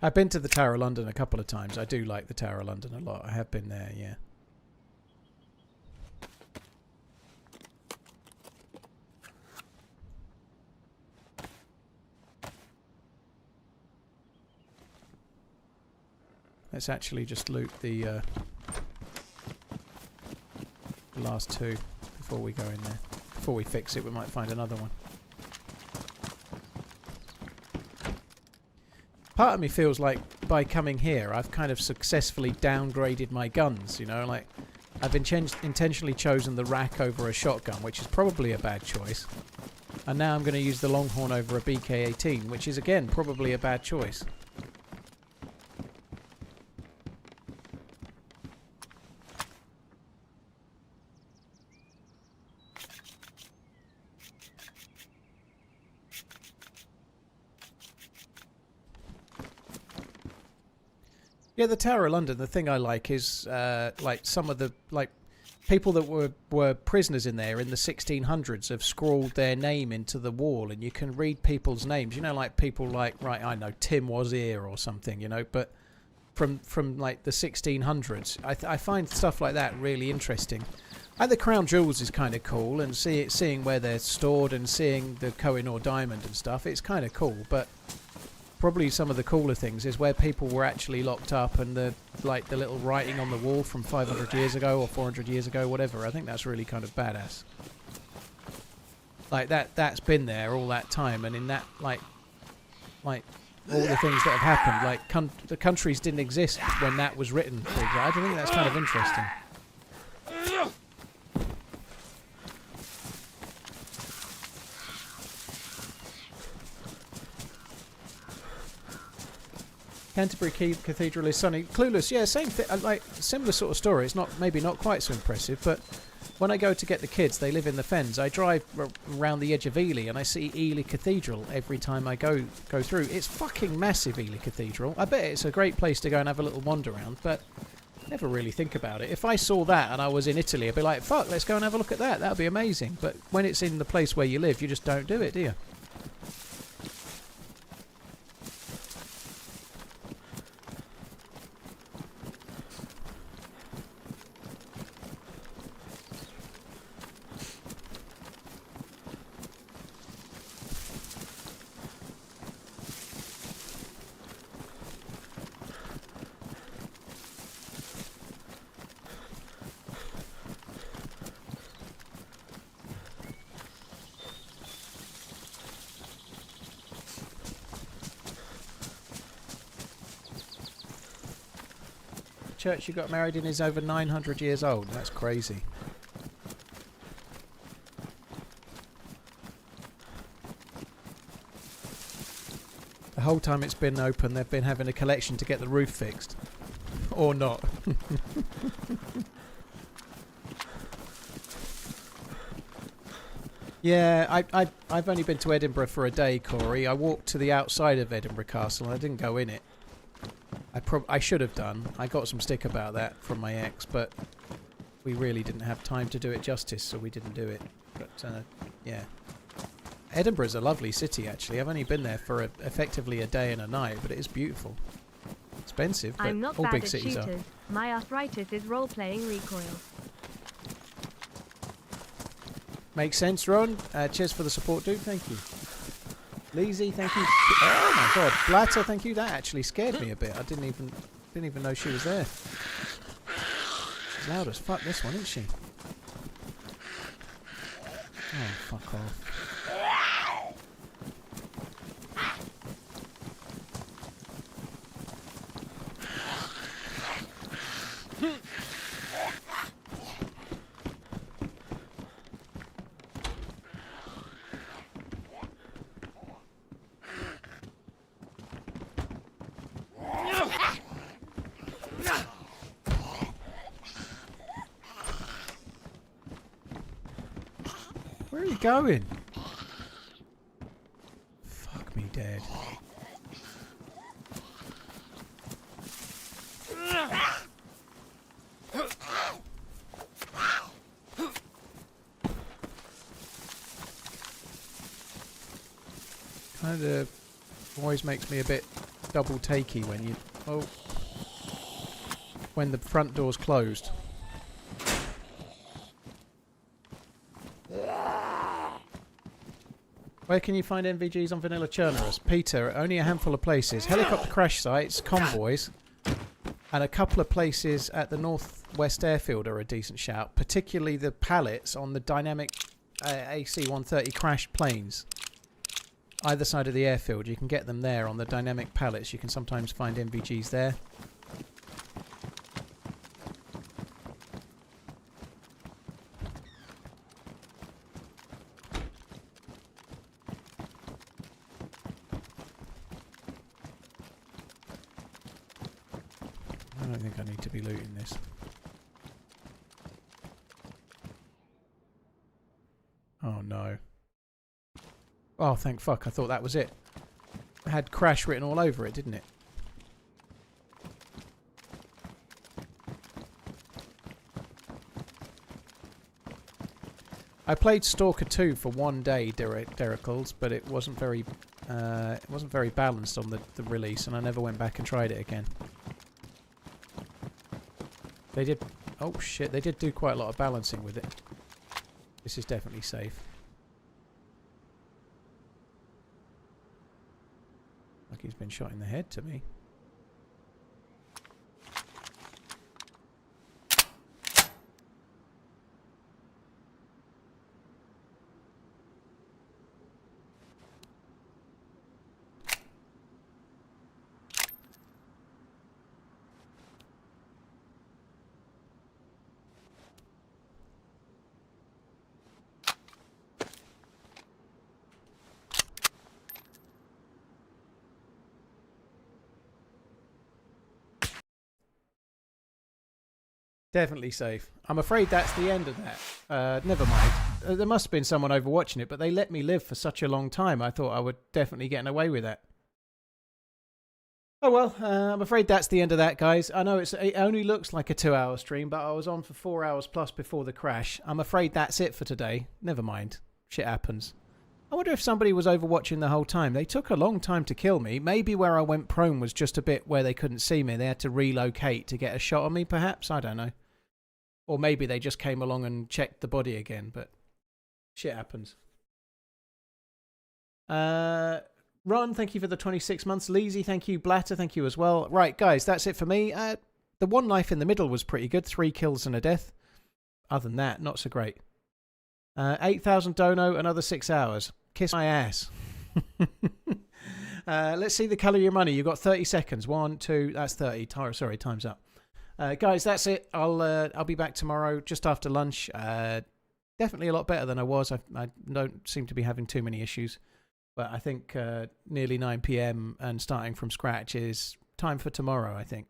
I've been to the Tower of London a couple of times. I do like the Tower of London a lot. I have been there, yeah. Let's actually just loot the last two before we go in there. Before we fix it, we might find another one. Part of me feels like by coming here, I've kind of successfully downgraded my guns, you know, like I've intentionally chosen the rack over a shotgun, which is probably a bad choice. And now I'm going to use the Longhorn over a BK-18, which is again probably a bad choice. Yeah, the Tower of London, the thing I like is like some of the people that were prisoners in there in the 1600s have scrawled their name into the wall, and you can read people's names. You know, like people like, right, I know Tim was here or something, you know, but from like the 1600s, I find stuff like that really interesting. And the crown jewels is kind of cool, and seeing where they're stored and seeing the Koh-i-Noor diamond and stuff, it's kind of cool, but probably some of the cooler things is where people were actually locked up, and the little writing on the wall from 500 years ago or 400 years ago, whatever. I think that's really kind of badass. Like that's been there all that time, and in that like all the things that have happened, like the countries didn't exist when that was written. For example. I think that's kind of interesting. Canterbury Cathedral is sunny. Clueless, yeah, same thing. Like similar sort of story. It's maybe not quite so impressive, but when I go to get the kids, they live in the Fens. I drive around the edge of Ely, and I see Ely Cathedral every time I go through. It's fucking massive, Ely Cathedral. I bet it's a great place to go and have a little wander around, but never really think about it. If I saw that and I was in Italy, I'd be like, fuck, let's go and have a look at that. That'd be amazing. But when it's in the place where you live, you just don't do it, do you? Church you got married in is over 900 years old. That's crazy. The whole time it's been open, they've been having a collection to get the roof fixed. Or not. Yeah, I've only been to Edinburgh for a day, Corey. I walked to the outside of Edinburgh Castle and I didn't go in it. I should have done. I got some stick about that from my ex, but we really didn't have time to do it justice, so we didn't do it. But yeah, Edinburgh's a lovely city actually. I've only been there for effectively a day and a night, but it is beautiful. Expensive, but I'm not all bad big at cities shooters. are. My arthritis is role-playing recoil. Makes sense, Ron. Cheers for the support, dude. Thank you. Leezy, thank you. Oh my god, Blatter, thank you. That actually scared me a bit. I didn't even know she was there. She's loud as fuck, this one, isn't she? Oh, fuck off. Where are you going? Fuck me dead. Kind of Always makes me a bit double takey when you... Oh. When the front door's closed. Where can you find NVGs on vanilla Chernarus? Peter, only a handful of places. Helicopter crash sites, convoys, and a couple of places at the northwest airfield are a decent shout. Particularly the pallets on the dynamic AC-130 crash planes. Either side of the airfield, you can get them there on the dynamic pallets. You can sometimes find NVGs there. I don't think I need to be looting this. Oh no. Oh, thank fuck. I thought that was it. It had crash written all over it, didn't it? I played Stalker 2 for one day, Derricles, but it wasn't very balanced on the release, and I never went back and tried it again. They did... Oh shit, they did do quite a lot of balancing with it. This is definitely safe. Like he's been shot in the head to me. Definitely safe. I'm afraid that's the end of that. Never mind. There must have been someone overwatching it, but they let me live for such a long time. I thought I would definitely get away with that. Oh well, I'm afraid that's the end of that, guys. I know it only looks like a 2-hour stream, but I was on for 4 hours plus before the crash. I'm afraid that's it for today. Never mind. Shit happens. I wonder if somebody was overwatching the whole time. They took a long time to kill me. Maybe where I went prone was just a bit where they couldn't see me. They had to relocate to get a shot on me, perhaps? I don't know. Or maybe they just came along and checked the body again, but shit happens. Ron, thank you for the 26 months. Leezy, thank you. Blatter, thank you as well. Right, guys, that's it for me. The one life in the middle was pretty good. 3 kills and a death. Other than that, not so great. 8,000 dono, another 6 hours. Kiss my ass. Let's see the colour of your money. You've got 30 seconds. 1, 2, that's 30. Sorry, time's up. Guys, that's it. I'll be back tomorrow just after lunch. Definitely a lot better than I was. I don't seem to be having too many issues. But I think nearly 9 PM and starting from scratch is time for tomorrow, I think.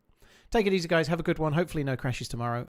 Take it easy, guys. Have a good one. Hopefully no crashes tomorrow.